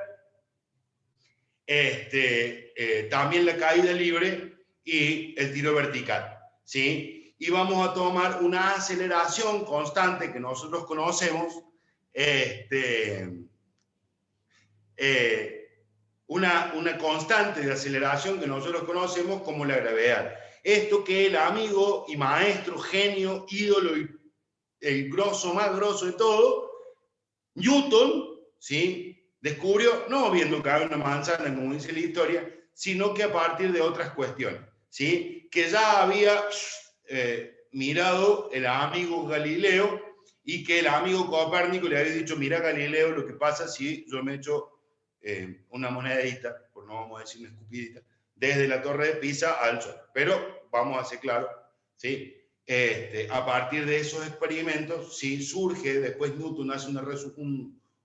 también la caída libre y el tiro vertical, ¿sí? Y vamos a tomar una aceleración constante que nosotros conocemos, una constante de aceleración que nosotros conocemos como la gravedad. Esto que el amigo y maestro, genio, ídolo y el más grosso de todo, Newton, ¿sí?, descubrió, no viendo caer una manzana, como dice la historia, sino que a partir de otras cuestiones, ¿sí?, que ya había mirado el amigo Galileo y que el amigo Copérnico le había dicho, mira Galileo, lo que pasa si yo me echo una monedita, por no vamos a decir una escupidita, desde la torre de Pisa al Sol. Pero vamos a ser claros, ¿sí? A partir de esos experimentos, sí surge, después Newton hace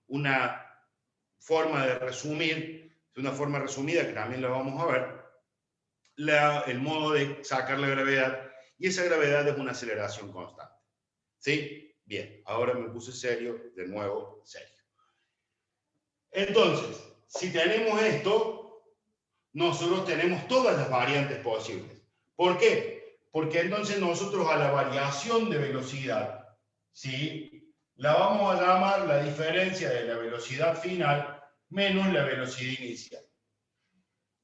una forma de resumir, una forma resumida que también la vamos a ver, el modo de sacar la gravedad, y esa gravedad es una aceleración constante. ¿Sí? Bien, ahora me puse serio, de nuevo, serio. Entonces, si tenemos esto, nosotros tenemos todas las variantes posibles. ¿Por qué? Porque entonces nosotros a la variación de velocidad, ¿sí?, la vamos a llamar la diferencia de la velocidad final menos la velocidad inicial.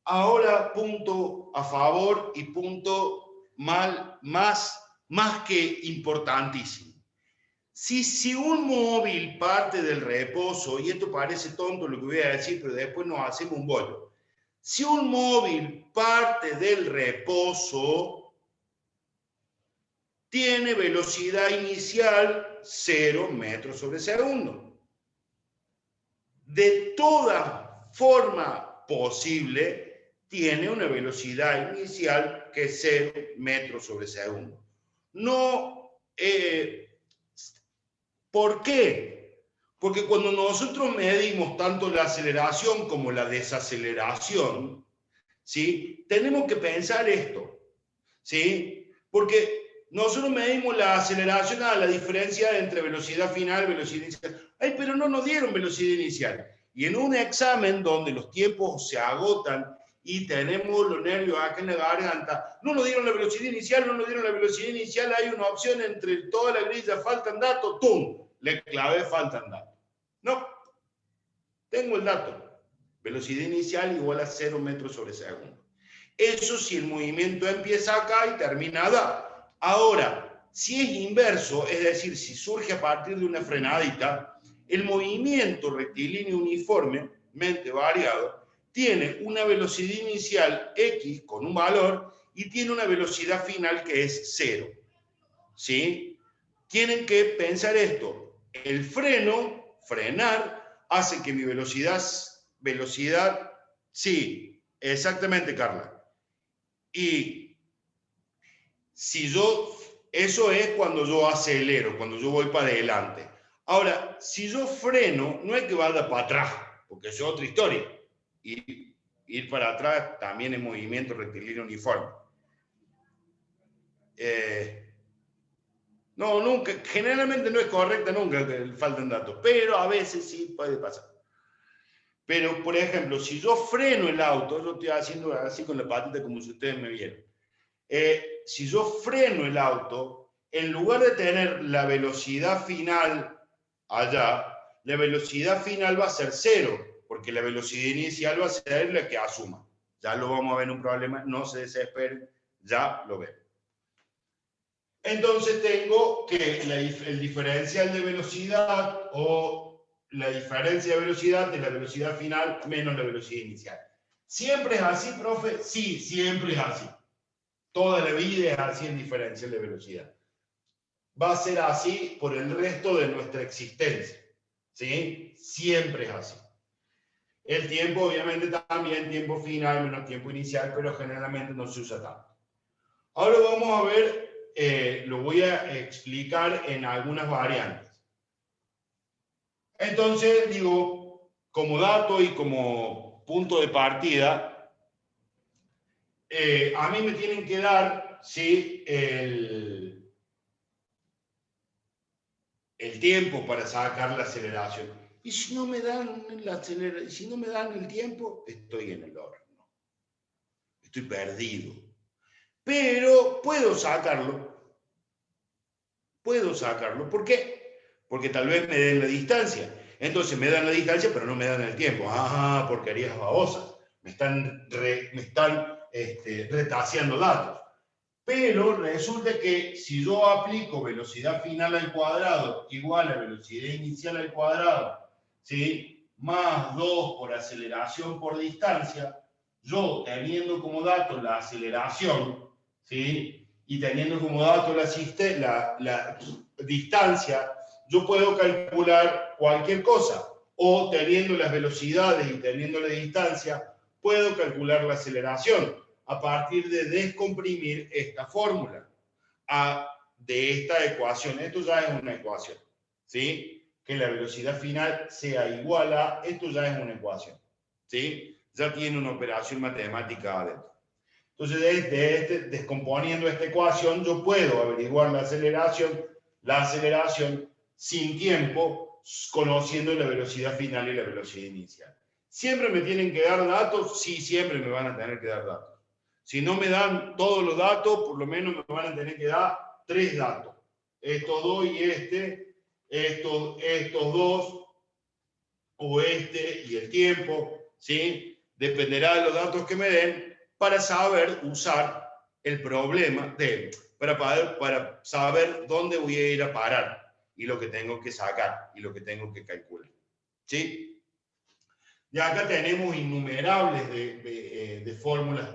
Ahora, punto a favor y punto más que importantísimo. Si un móvil parte del reposo, y esto parece tonto lo que voy a decir, pero después nos hacemos un bollo. Si un móvil parte del reposo, tiene velocidad inicial 0 metros sobre segundo. De toda forma posible, tiene una velocidad inicial que es 0 metros sobre segundo. No, ¿por qué? Porque cuando nosotros medimos tanto la aceleración como la desaceleración, ¿sí?, tenemos que pensar esto, ¿sí? Porque nosotros medimos la aceleración a la diferencia entre velocidad final y velocidad inicial. Ay, pero no nos dieron velocidad inicial. Y en un examen donde los tiempos se agotan y tenemos los nervios acá en la garganta, no nos dieron la velocidad inicial, no nos dieron la velocidad inicial, hay una opción entre toda la grilla, faltan datos, ¡tum! Le clavé faltan datos. No, tengo el dato. Velocidad inicial igual a 0 metros sobre segundo. Eso si el movimiento empieza acá y termina acá. Ahora, si es inverso, es decir, si surge a partir de una frenadita, el movimiento rectilíneo uniformemente variado tiene una velocidad inicial X con un valor y tiene una velocidad final que es 0. ¿Sí? Tienen que pensar esto. El frenar, hace que mi velocidad, sí, exactamente, Carla. Y si eso es cuando yo acelero, cuando yo voy para adelante. Ahora, si yo freno, no es que vaya para atrás, porque eso es otra historia. Y ir para atrás también es movimiento rectilíneo uniforme. No, nunca, generalmente no es correcta nunca que falten datos, pero a veces sí puede pasar. Pero, por ejemplo, si yo freno el auto, yo estoy haciendo así con la patita como si ustedes me vieran. Si yo freno el auto, en lugar de tener la velocidad final allá, la velocidad final va a ser 0, porque la velocidad inicial va a ser la que asuma. Ya lo vamos a ver en un problema, no se desesperen, ya lo ven. Entonces tengo que el diferencial de velocidad o la diferencia de velocidad de la velocidad final menos la velocidad inicial. ¿Siempre es así, profe? Sí, siempre es así. Toda la vida es así el diferencial de velocidad. Va a ser así por el resto de nuestra existencia. ¿Sí? Siempre es así. El tiempo, obviamente, también tiempo final menos tiempo inicial, pero generalmente no se usa tanto. Ahora vamos a ver, lo voy a explicar en algunas variantes. Entonces, digo, como dato y como punto de partida, a mí me tienen que dar, ¿sí?, el tiempo para sacar la aceleración. Y si no me dan si no me dan el tiempo, estoy en el horno. Estoy perdido. Pero puedo sacarlo. Puedo sacarlo. ¿Por qué? Porque tal vez me den la distancia. Entonces me dan la distancia, pero no me dan el tiempo. Ah, porquerías babosas. Me están retaseando datos. Pero resulta que si yo aplico velocidad final al cuadrado igual a velocidad inicial al cuadrado, ¿sí?, más 2 por aceleración por distancia, yo teniendo como dato la aceleración, ¿sí?, y teniendo como dato la distancia, yo puedo calcular cualquier cosa, o teniendo las velocidades y teniendo la distancia, puedo calcular la aceleración a partir de descomprimir esta fórmula de esta ecuación. Esto ya es una ecuación, ¿sí? Que la velocidad final sea igual a, esto ya es una ecuación, ¿sí? Ya tiene una operación matemática adentro. Entonces, descomponiendo esta ecuación, yo puedo averiguar la aceleración sin tiempo, conociendo la velocidad final y la velocidad inicial. ¿Siempre me tienen que dar datos? Sí, siempre me van a tener que dar datos. Si no me dan todos los datos, por lo menos me van a tener que dar 3 datos. Estos dos y estos dos, o y el tiempo, ¿sí? Dependerá de los datos que me den para saber usar el problema, para saber dónde voy a ir a parar y lo que tengo que sacar y lo que tengo que calcular, ¿sí? Y acá tenemos innumerables de fórmulas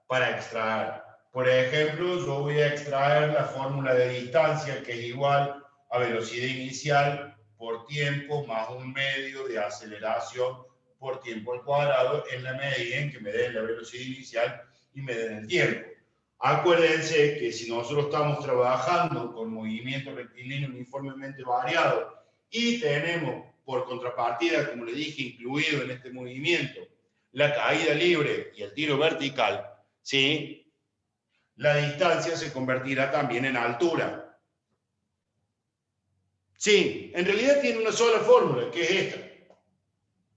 para extraer. Por ejemplo, yo voy a extraer la fórmula de distancia, que es igual a velocidad inicial por tiempo más un medio de aceleración por tiempo al cuadrado, en la medida en que me den la velocidad inicial y me den el tiempo. Acuérdense que si nosotros estamos trabajando con movimiento rectilíneo uniformemente variado y tenemos por contrapartida, como le dije, incluido en este movimiento, la caída libre y el tiro vertical, ¿sí? La distancia se convertirá también en altura. Sí, en realidad tiene una sola fórmula, que es esta,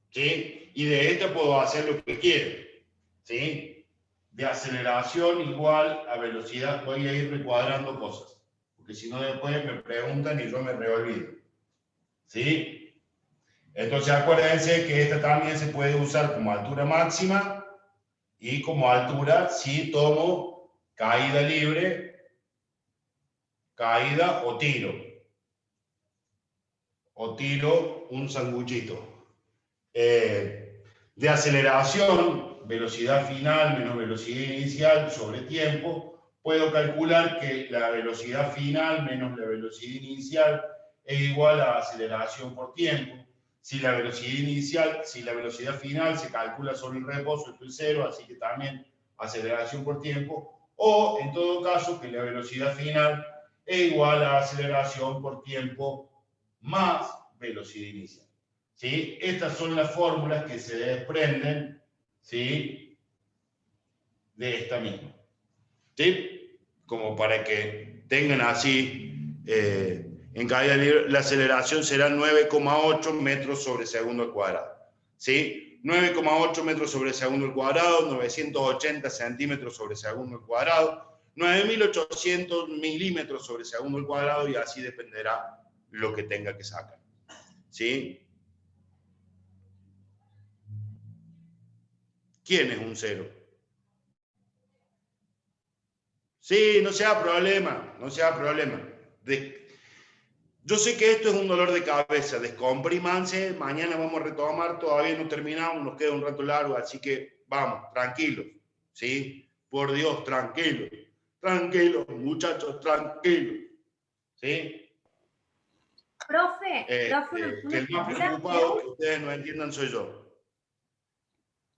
¿sí? Y de esta puedo hacer lo que quiero, ¿sí? De aceleración igual a velocidad, voy a ir recuadrando cosas, porque si no después me preguntan y yo me reolvido, ¿sí? Entonces acuérdense que esta también se puede usar como altura máxima y como altura si tomo caída libre, caída o tiro un sanguchito. De aceleración, velocidad final menos velocidad inicial sobre tiempo, puedo calcular que la velocidad final menos la velocidad inicial es igual a aceleración por tiempo. Si la velocidad final se calcula sobre el reposo, esto es 0, así que también aceleración por tiempo. O, en todo caso, que la velocidad final es igual a aceleración por tiempo más velocidad inicial. ¿Sí? Estas son las fórmulas que se desprenden, ¿sí? De esta misma. ¿Sí? Como para que tengan así, en caída libre, la aceleración será 9,8 metros sobre segundo al cuadrado. ¿Sí? 9,8 metros sobre segundo al cuadrado, 980 centímetros sobre segundo al cuadrado, 9.800 milímetros sobre segundo al cuadrado, y así dependerá lo que tenga que sacar. ¿Sí? ¿Quién es un 0? Sí, no sea problema, no sea problema. Yo sé que esto es un dolor de cabeza, descomprímanse, mañana vamos a retomar, todavía no terminamos, nos queda un rato largo, así que vamos, tranquilos, ¿sí? Por Dios, tranquilos, tranquilos, muchachos, tranquilos, ¿sí? Profe, Que el más preocupado que ustedes no entiendan soy yo.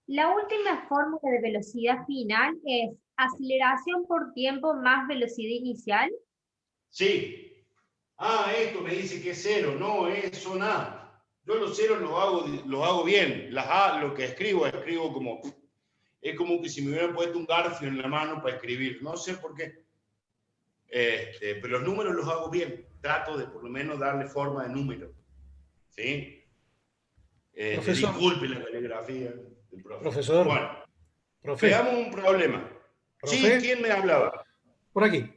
La última fórmula de velocidad final es aceleración por tiempo más velocidad inicial. Sí. Ah, esto me dice que es 0. No, eso nada. Yo los ceros los hago bien. Las A, lo que escribo como... Es como que si me hubieran puesto un garfio en la mano para escribir. No sé por qué. Pero los números los hago bien. Trato de por lo menos darle forma de número. ¿Sí? Disculpe la caligrafía del profe. Profesor. Bueno, Profe. veamos un problema. ¿Profe? Sí, ¿quién me hablaba? Por aquí.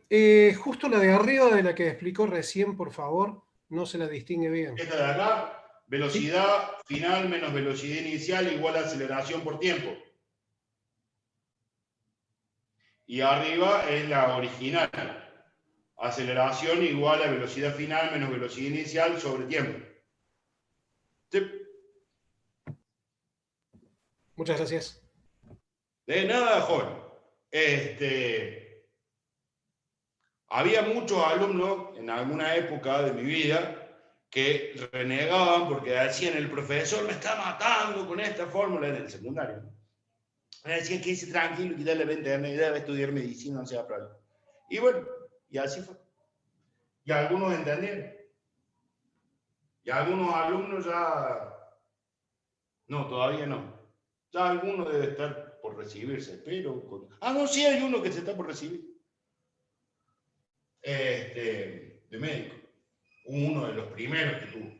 Justo la de arriba de la que explicó recién, por favor, no se la distingue bien. Esta de acá, velocidad final menos velocidad inicial igual a aceleración por tiempo. Y arriba es la original. Aceleración igual a velocidad final menos velocidad inicial sobre tiempo. ¿Sí? Muchas gracias. De nada, joven. Había muchos alumnos en alguna época de mi vida que renegaban porque decían, el profesor me está matando con esta fórmula en el secundario. Me decían que hice tranquilo, que dale 20 años y debe estudiar medicina, no sea problema. Y bueno, y así fue. Y algunos entendieron. Y algunos alumnos ya... No, todavía no. Ya alguno debe estar por recibirse, pero... no, sí hay uno que se está por recibir. De médico. Uno de los primeros que tuvo.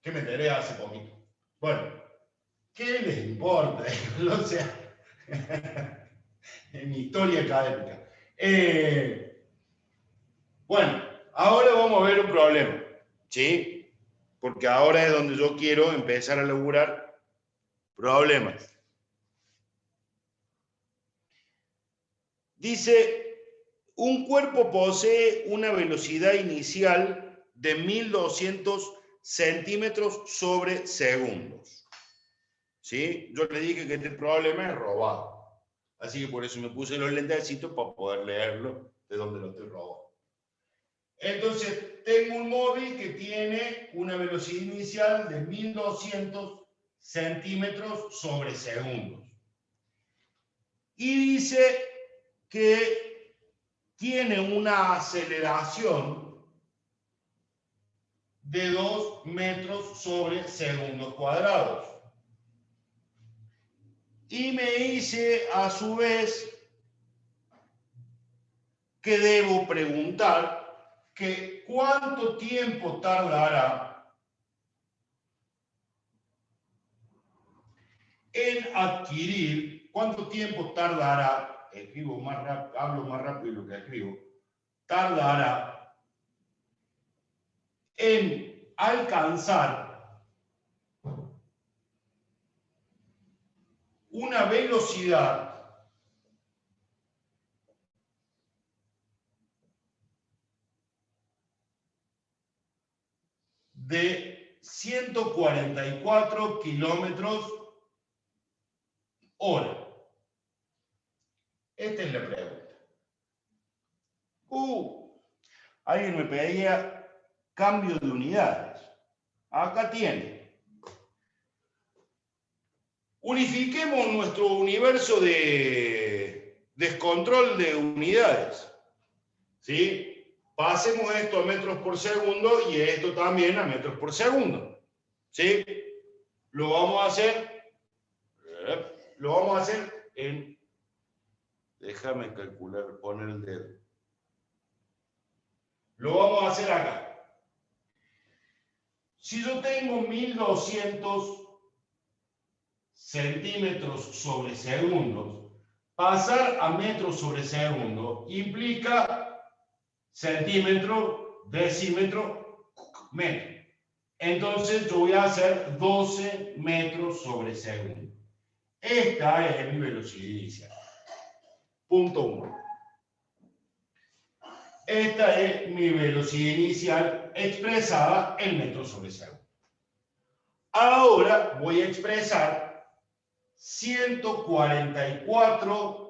Que me enteré hace poquito. Bueno, ¿qué les importa? O sea, en mi historia académica. Bueno, ahora vamos a ver un problema, ¿sí? Porque ahora es donde yo quiero empezar a elaborar problemas. Dice, un cuerpo posee una velocidad inicial de 1200 centímetros sobre segundos. ¿Sí? Yo le dije que este problema es robado. Así que por eso me puse los lentecitos para poder leerlo de donde lo estoy robando. Entonces, tengo un móvil que tiene una velocidad inicial de 1200 centímetros sobre segundos. Y dice que tiene una aceleración de 2 metros sobre segundos cuadrados. Y me dice, a su vez, que debo preguntar que cuánto tiempo tardará en adquirir, cuánto tiempo tardará, escribo más rápido, hablo más rápido de lo que escribo, tardará en alcanzar una velocidad de 144 kilómetros hora. Esta es la pregunta. Alguien me pedía cambio de unidades. Acá tiene. Unifiquemos nuestro universo de descontrol de unidades. ¿Sí? Pasemos esto a metros por segundo y esto también a metros por segundo. ¿Sí? Lo vamos a hacer en... Déjame calcular, poner el dedo. Lo vamos a hacer acá. Si yo tengo 1200 centímetros sobre segundos, pasar a metros sobre segundo implica centímetro, decímetro, metro. Entonces yo voy a hacer 12 metros sobre segundo. Esta es mi velocidad inicial. Punto 1. Esta es mi velocidad inicial expresada en metros sobre segundo. Ahora voy a expresar 144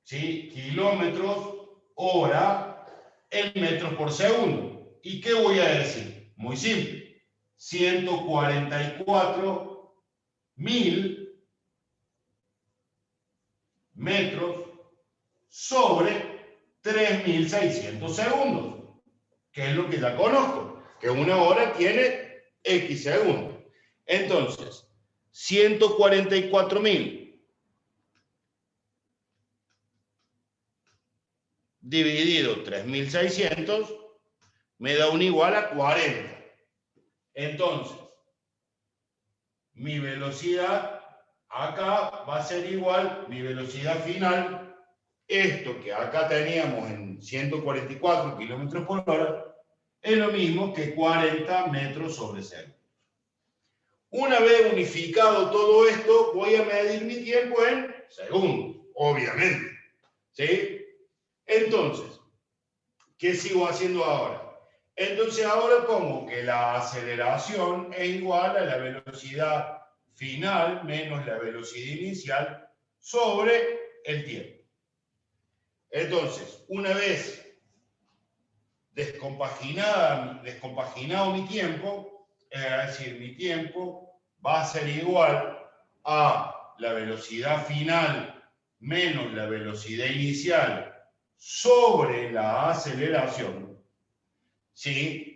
kilómetros hora en metros por segundo. ¿Y qué voy a decir? Muy simple. 144.000 metros sobre 3.600 segundos, que es lo que ya conozco, que una hora tiene X segundos. Entonces, 144.000 dividido 3.600 me da un igual a 40. Entonces, mi velocidad acá va a ser igual, mi velocidad final, esto que acá teníamos en 144 kilómetros por hora, es lo mismo que 40 metros sobre segundo. Una vez unificado todo esto, voy a medir mi tiempo en segundos, obviamente. ¿Sí? Entonces, ¿qué sigo haciendo ahora? Entonces ahora pongo que la aceleración es igual a la velocidad final menos la velocidad inicial sobre el tiempo. Entonces, una vez descompaginado mi tiempo, es decir, mi tiempo va a ser igual a la velocidad final menos la velocidad inicial sobre la aceleración, ¿sí?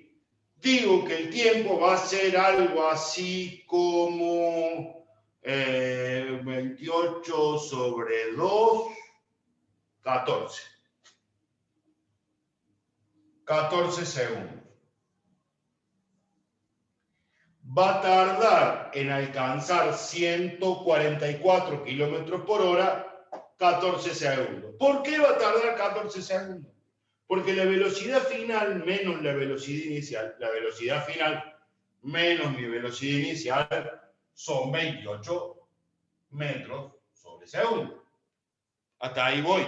Digo que el tiempo va a ser algo así como 28 sobre 2, 14. 14 segundos. Va a tardar en alcanzar 144 kilómetros por hora 14 segundos. ¿Por qué va a tardar 14 segundos? Porque la velocidad final menos la velocidad inicial, la velocidad final menos mi velocidad inicial son 28 metros sobre segundo. Hasta ahí voy.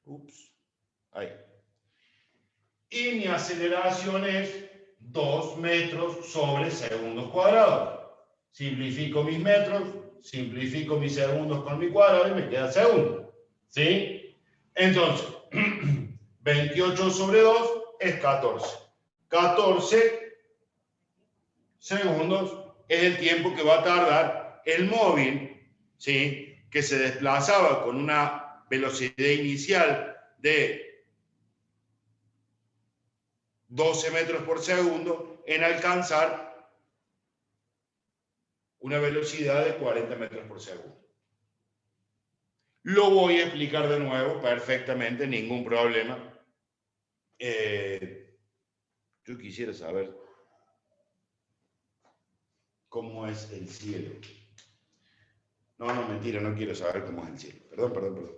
Ups. Ahí. Y mi aceleración es 2 metros sobre segundos cuadrados. Simplifico mis metros, simplifico mis segundos con mi cuadrado y me queda segundo. ¿Sí? Entonces, 28 sobre 2 es 14. 14 segundos es el tiempo que va a tardar el móvil, ¿sí? Que se desplazaba con una velocidad inicial de 12 metros por segundo en alcanzar una velocidad de 40 metros por segundo. Lo voy a explicar de nuevo perfectamente, ningún problema. Yo quisiera saber cómo es el cielo. No, mentira, no quiero saber cómo es el cielo. Perdón.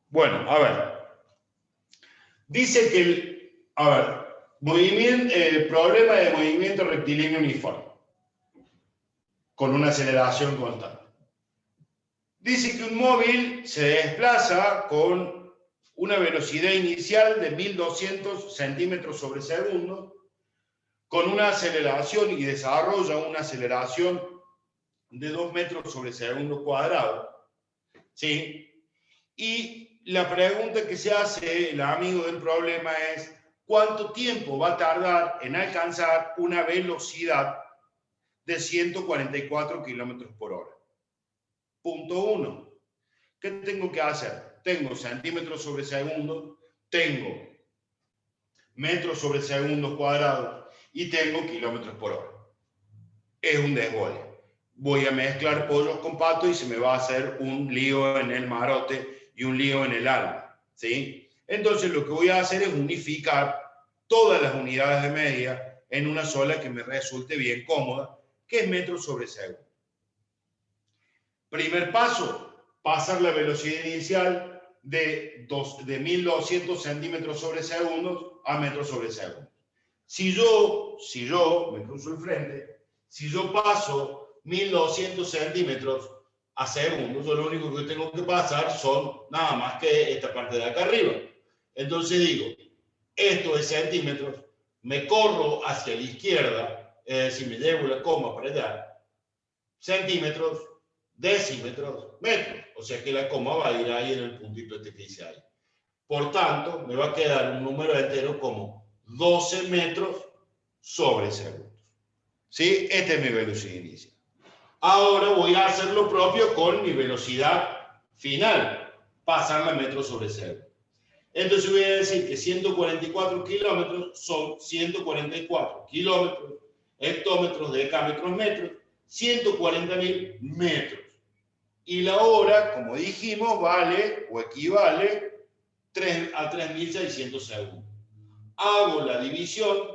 Bueno, a ver. Dice que el problema de movimiento rectilíneo uniforme con una aceleración constante. Dice que un móvil se desplaza con una velocidad inicial de 1200 centímetros sobre segundo, con una aceleración y desarrolla una aceleración de 2 metros sobre segundo cuadrado. ¿Sí? Y la pregunta que se hace el amigo del problema es: ¿cuánto tiempo va a tardar en alcanzar una velocidad de 144 kilómetros por hora? Punto 1. ¿Qué tengo que hacer? Tengo centímetros sobre segundo, tengo metros sobre segundo cuadrado y tengo kilómetros por hora. Es un desborde. Voy a mezclar pollos con pato y se me va a hacer un lío en el marote y un lío en el alma, ¿sí? Entonces lo que voy a hacer es unificar todas las unidades de medida en una sola que me resulte bien cómoda, que es metros sobre segundo. Primer paso, pasar la velocidad inicial de 1200 centímetros sobre segundos a metros sobre segundo. Si yo, me cruzo el frente, si yo paso 1200 centímetros a segundos, yo lo único que tengo que pasar son nada más que esta parte de acá arriba. Entonces digo, esto es centímetros, me corro hacia la izquierda, es decir, me llevo la coma para allá, centímetros, decímetros, metros. O sea que la coma va a ir ahí en el puntito este que dice ahí. Por tanto, me va a quedar un número entero como 12 metros sobre segundos. ¿Sí? Esta es mi velocidad inicial. Ahora voy a hacer lo propio con mi velocidad final, pasarla a metros sobre segundo. Entonces voy a decir que 144 kilómetros son 144 kilómetros, hectómetros, decámetros, metros, 140.000 metros. Y la hora, como dijimos, vale o equivale a 3.600 segundos. Hago la división,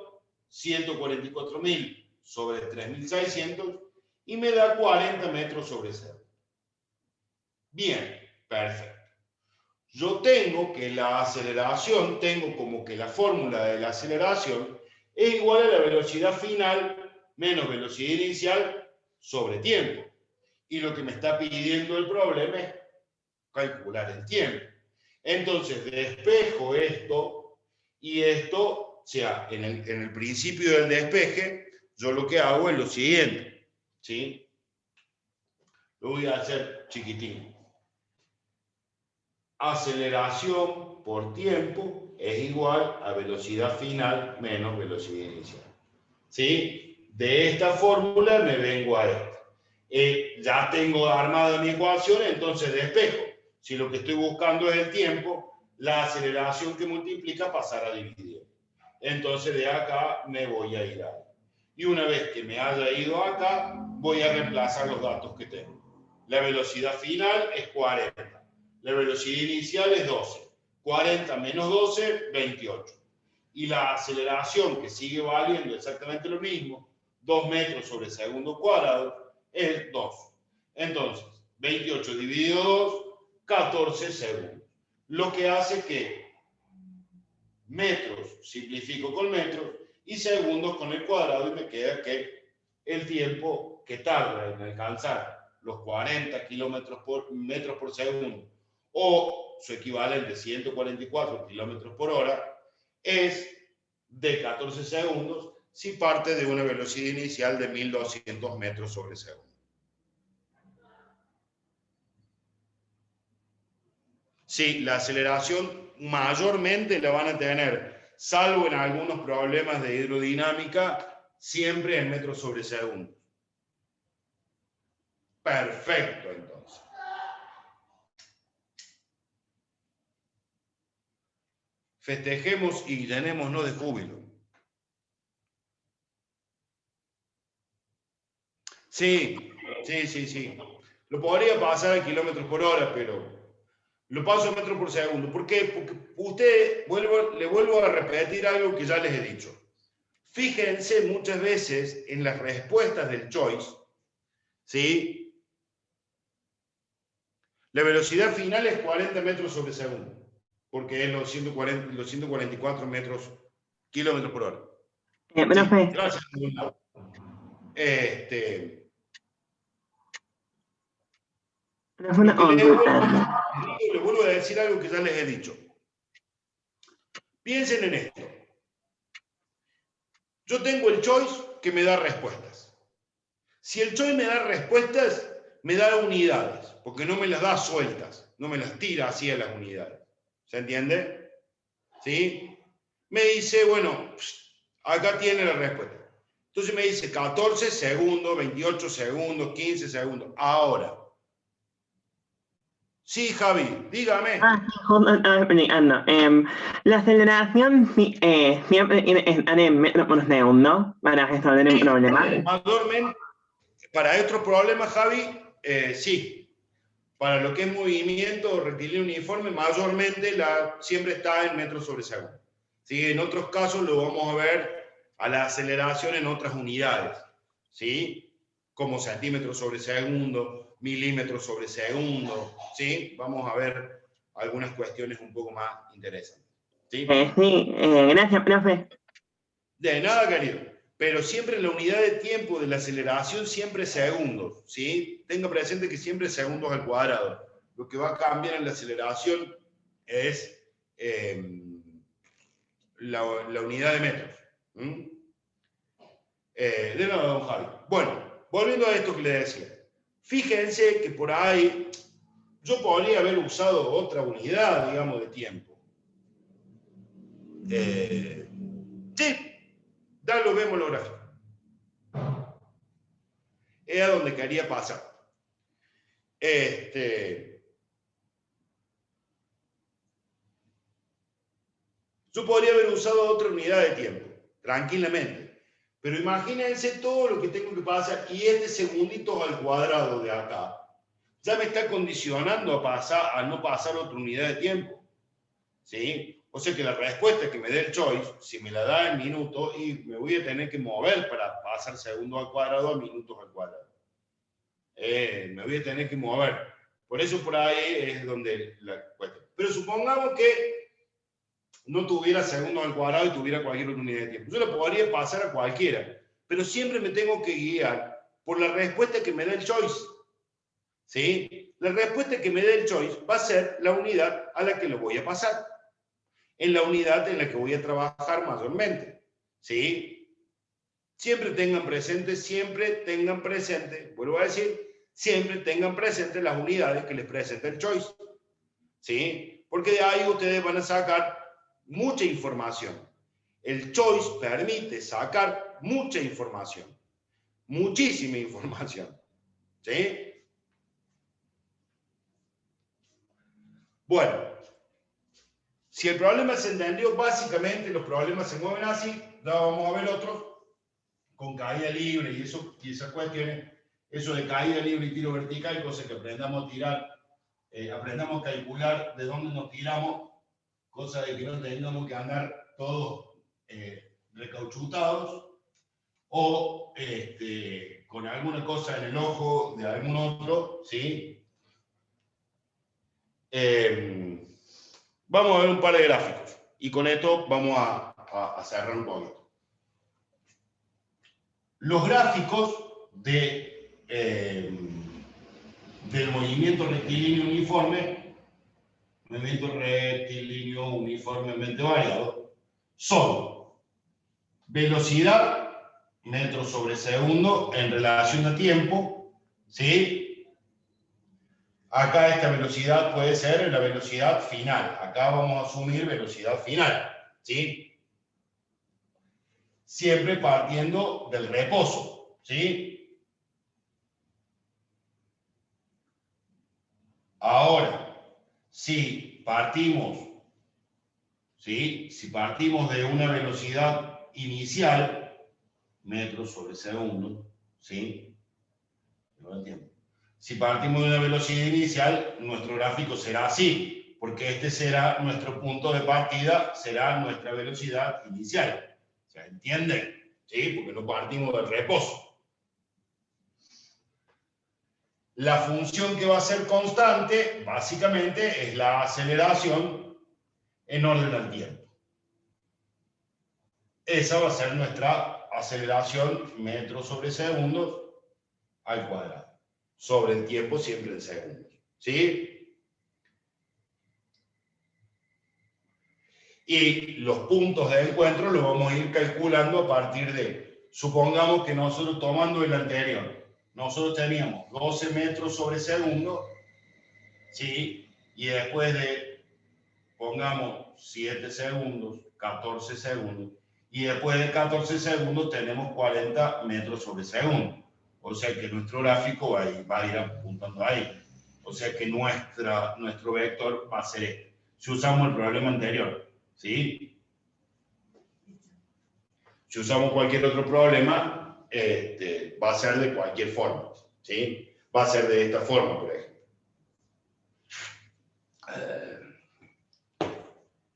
144.000 sobre 3.600, y me da 40 metros sobre segundo. Bien, perfecto. Yo tengo que la aceleración, tengo como que la fórmula de la aceleración es igual a la velocidad final menos velocidad inicial sobre tiempo. Y lo que me está pidiendo el problema es calcular el tiempo. Entonces despejo esto y esto, o sea, en el principio del despeje, yo lo que hago es lo siguiente, ¿sí? Lo voy a hacer chiquitín. aceleración por tiempo es igual a velocidad final menos velocidad inicial. ¿Sí? De esta fórmula me vengo a esta. Ya tengo armada mi ecuación, entonces despejo. Si lo que estoy buscando es el tiempo, la aceleración que multiplica pasará a dividir. Entonces de acá me voy a ir a ahí. Y una vez que me haya ido acá, voy a reemplazar los datos que tengo. La velocidad final es 40. La velocidad inicial es 12. 40 menos 12, 28. Y la aceleración, que sigue valiendo exactamente lo mismo, 2 metros sobre segundo cuadrado, es 2. Entonces, 28 dividido 2, 14 segundos. Lo que hace que metros simplifico con metros y segundos con el cuadrado, y me queda que el tiempo que tarda en alcanzar los 40 metros por segundo o su equivalente 144 kilómetros por hora es de 14 segundos si parte de una velocidad inicial de 1200 metros sobre segundo. Sí, la aceleración mayormente la van a tener, salvo en algunos problemas de hidrodinámica, siempre en metros sobre segundo. Perfecto, entonces. Festejemos y llenémonos de júbilo. Sí. Lo podría pasar a kilómetros por hora, pero lo paso a metros por segundo. ¿Por qué? Porque le vuelvo a repetir algo que ya les he dicho. Fíjense muchas veces en las respuestas del choice, ¿sí? La velocidad final es 40 metros sobre segundo, porque es los 144 kilómetros por hora. Sí, gracias. Le vuelvo a decir algo que ya les he dicho. Piensen en esto. Yo tengo el choice que me da respuestas. Si el choice me da respuestas, me da unidades, porque no me las da sueltas, no me las tira así a las unidades. ¿Se entiende? ¿Sí? Me dice, bueno, acá tiene la respuesta. Entonces me dice 14 segundos, 28 segundos, 15 segundos. Ahora. Sí, Javi, dígame. La aceleración siempre tiene que estar en metros por segundo para resolver el problema. Mayormente, para estos problemas, Javi, sí. Para lo que es movimiento rectilíneo uniforme, mayormente siempre está en metros sobre segundo. ¿Sí? En otros casos lo vamos a ver a la aceleración en otras unidades, ¿sí? Como centímetros sobre segundo, milímetros sobre segundo, ¿sí? Vamos a ver algunas cuestiones un poco más interesantes. ¿Sí? Gracias, profe. De nada, querido. Pero siempre la unidad de tiempo de la aceleración siempre es segundos, ¿sí? Tenga presente que siempre es segundos al cuadrado. Lo que va a cambiar en la aceleración es la unidad de metros. De nuevo, don Javi. Bueno, volviendo a esto que le decía. Fíjense que por ahí yo podría haber usado otra unidad, digamos, de tiempo. Sí. Ya lo vemos en la gráfica. Es a donde quería pasar. Yo podría haber usado otra unidad de tiempo, tranquilamente. Pero imagínense todo lo que tengo que pasar y este segundito al cuadrado de acá ya me está condicionando a no pasar otra unidad de tiempo. ¿Sí? O sea que la respuesta que me dé el choice, si me la da en minutos, y me voy a tener que mover para pasar segundos al cuadrado a minutos al cuadrado. Me voy a tener que mover. Por eso por ahí es donde la cuestión. Pero supongamos que no tuviera segundos al cuadrado y tuviera cualquier otra unidad de tiempo. Yo la podría pasar a cualquiera, pero siempre me tengo que guiar por la respuesta que me dé el choice. ¿Sí? La respuesta que me dé el choice va a ser la unidad a la que lo voy a pasar. En la unidad en la que voy a trabajar mayormente. ¿Sí? Siempre tengan presente, vuelvo a decir, siempre tengan presente las unidades que les presenta el choice. ¿sí? Porque de ahí ustedes van a sacar mucha información. El choice permite sacar mucha información, muchísima información, ¿sí? Bueno, si el problema se entendió, básicamente los problemas se mueven así. Ya vamos a ver otros con caída libre y esas cuestiones, eso de caída libre y tiro vertical, cosas que aprendamos a tirar, aprendamos a calcular de dónde nos tiramos, cosa de que no tengamos que andar todos recauchutados o con alguna cosa en el ojo de algún otro, ¿sí? Vamos a ver un par de gráficos y con esto vamos a cerrar un poquito. Los gráficos del movimiento rectilíneo uniformemente variado, son velocidad, metros sobre segundo, en relación a tiempo, ¿sí? Acá esta velocidad puede ser la velocidad final. Acá vamos a asumir velocidad final, ¿sí? Siempre partiendo del reposo, ¿sí? Ahora, si partimos, ¿sí? Si partimos de una velocidad inicial, metros sobre segundo, ¿sí? No entiendo. Si partimos de una velocidad inicial, nuestro gráfico será así, porque este será nuestro punto de partida, será nuestra velocidad inicial. ¿Se entiende? ¿Sí? Porque no partimos del reposo. La función que va a ser constante, básicamente, es la aceleración en orden al tiempo. Esa va a ser nuestra aceleración metros sobre segundos al cuadrado. Sobre el tiempo siempre en segundos. ¿Sí? Y los puntos de encuentro los vamos a ir calculando a partir de, supongamos que nosotros tomando el anterior, nosotros teníamos 12 metros sobre segundo, ¿sí? Y después de, pongamos 7 segundos, 14 segundos, y después de 14 segundos tenemos 40 metros sobre segundo. O sea que nuestro gráfico va a ir apuntando ahí. O sea que nuestro vector va a ser este. Si usamos el problema anterior, ¿sí? Si usamos cualquier otro problema, va a ser de cualquier forma, ¿sí? Va a ser de esta forma, por ejemplo.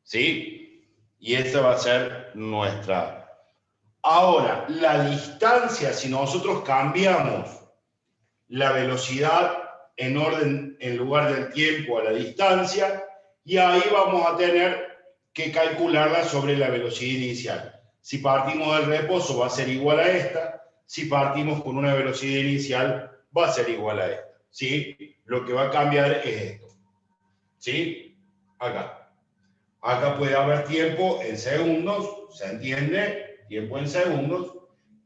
¿Sí? Y esa va a ser nuestra. Ahora, la distancia, si nosotros cambiamos la velocidad en lugar del tiempo a la distancia, y ahí vamos a tener que calcularla sobre la velocidad inicial. Si partimos del reposo va a ser igual a esta, si partimos con una velocidad inicial va a ser igual a esta, ¿sí? Lo que va a cambiar es esto, ¿sí? Acá. Acá puede haber tiempo en segundos, ¿se entiende? Tiempo en segundos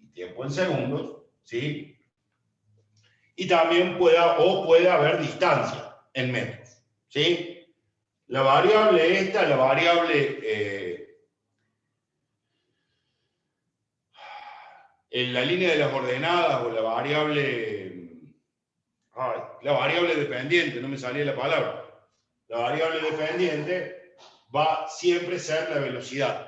y tiempo en segundos, ¿sí? Y también puede haber distancia en metros, ¿sí? La variable esta, la variable en la línea de las ordenadas o la variable dependiente, no me salía la palabra. La variable dependiente va siempre a ser la velocidad.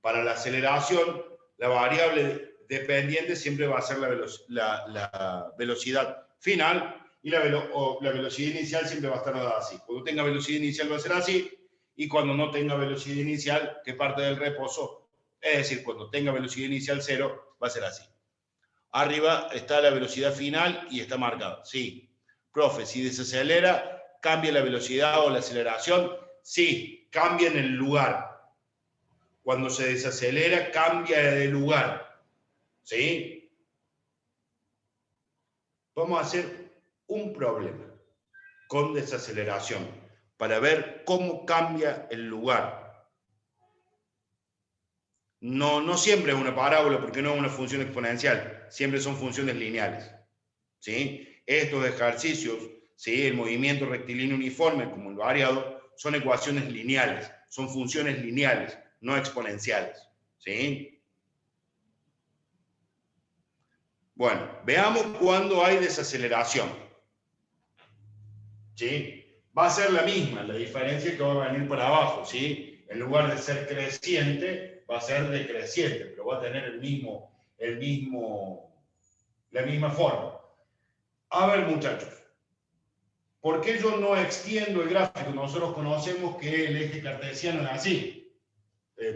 Para la aceleración, la variable dependiente siempre va a ser la velocidad final y la velocidad inicial siempre va a estar dada así. Cuando tenga velocidad inicial va a ser así y cuando no tenga velocidad inicial, que parte del reposo, es decir, cuando tenga velocidad inicial 0, va a ser así. Arriba está la velocidad final y está marcado. Sí. Profe, si desacelera, ¿cambia la velocidad o la aceleración? Sí, cambia en el lugar. Cuando se desacelera, cambia de lugar. ¿Sí? Vamos a hacer un problema con desaceleración para ver cómo cambia el lugar. No siempre es una parábola porque no es una función exponencial, siempre son funciones lineales. ¿Sí? Estos ejercicios, ¿sí? El movimiento rectilíneo uniforme como el variado, son ecuaciones lineales, son funciones lineales, no exponenciales. ¿Sí? Bueno, veamos cuándo hay desaceleración. ¿Sí? Va a ser la misma, la diferencia es que va a venir para abajo. ¿Sí? En lugar de ser creciente, va a ser decreciente, pero va a tener la misma forma. A ver, muchachos, ¿por qué yo no extiendo el gráfico? Nosotros conocemos que el eje cartesiano es así.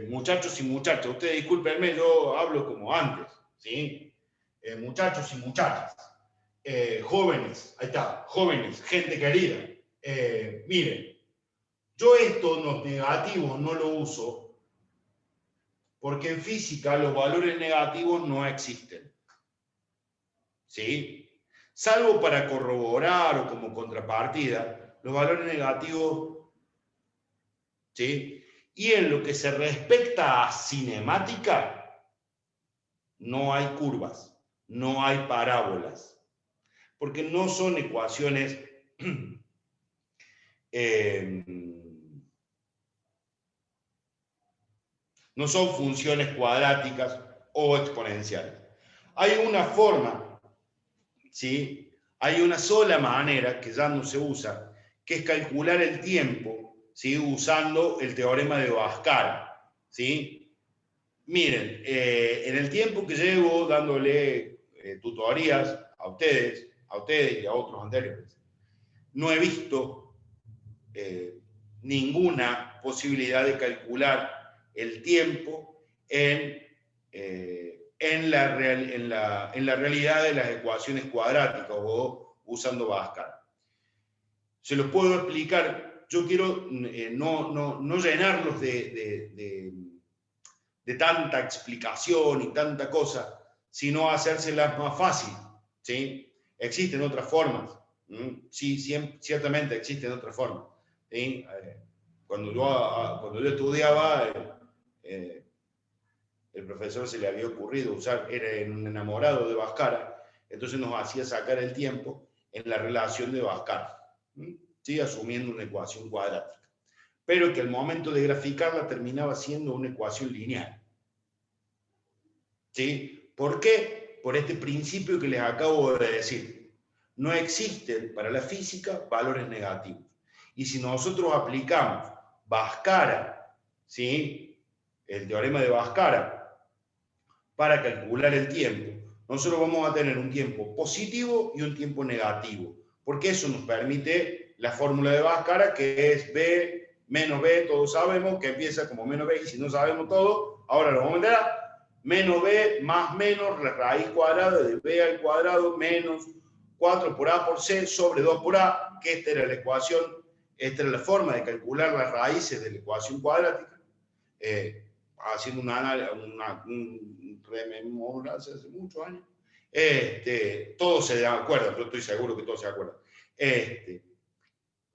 Muchachos y muchachas, ustedes discúlpenme, yo hablo como antes, ¿sí? Muchachos y muchachas, jóvenes, ahí está, jóvenes, gente querida. Miren, yo los negativos no lo uso porque en física los valores negativos no existen. ¿Sí? Salvo para corroborar o como contrapartida, los valores negativos, ¿sí? Y en lo que se respecta a cinemática, no hay curvas, no hay parábolas, porque no son ecuaciones no son funciones cuadráticas o exponenciales. Hay una forma, ¿sí? Hay una sola manera que ya no se usa, que es calcular el tiempo, ¿sí? Usando el teorema de Bhaskara, ¿sí? Miren, en el tiempo que llevo dándole tutorías a ustedes y a otros anteriores, no he visto ninguna posibilidad de calcular el tiempo en la realidad de las ecuaciones cuadráticas o usando Bhaskara. Se los puedo explicar. Yo quiero no llenarlos de tanta explicación y tanta cosa, sino hacérselas más fácil. ¿Sí? Existen otras formas. Sí, ciertamente existen otras formas. ¿Sí? Cuando yo estudiaba, el profesor se le había ocurrido usar, era un enamorado de Bhaskara, entonces nos hacía sacar el tiempo en la relación de Bhaskara, ¿sí? Asumiendo una ecuación cuadrática, pero que al momento de graficarla terminaba siendo una ecuación lineal. ¿Sí? ¿Por qué? Por este principio que les acabo de decir. No existen para la física valores negativos. Y si nosotros aplicamos Bhaskara, ¿sí? El teorema de Bhaskara, para calcular el tiempo, nosotros vamos a tener un tiempo positivo y un tiempo negativo, porque eso nos permite la fórmula de Bhaskara, que es B menos B, todos sabemos que empieza como menos B, y si no sabemos todo, ahora lo vamos a enterar, menos B más menos la raíz cuadrada de B al cuadrado menos 4 por A por C sobre 2 por A, que esta era la ecuación, esta era la forma de calcular las raíces de la ecuación cuadrática, haciendo un rememoración hace muchos años. Todos se dan acuerdo, yo estoy seguro que todos se acuerdan.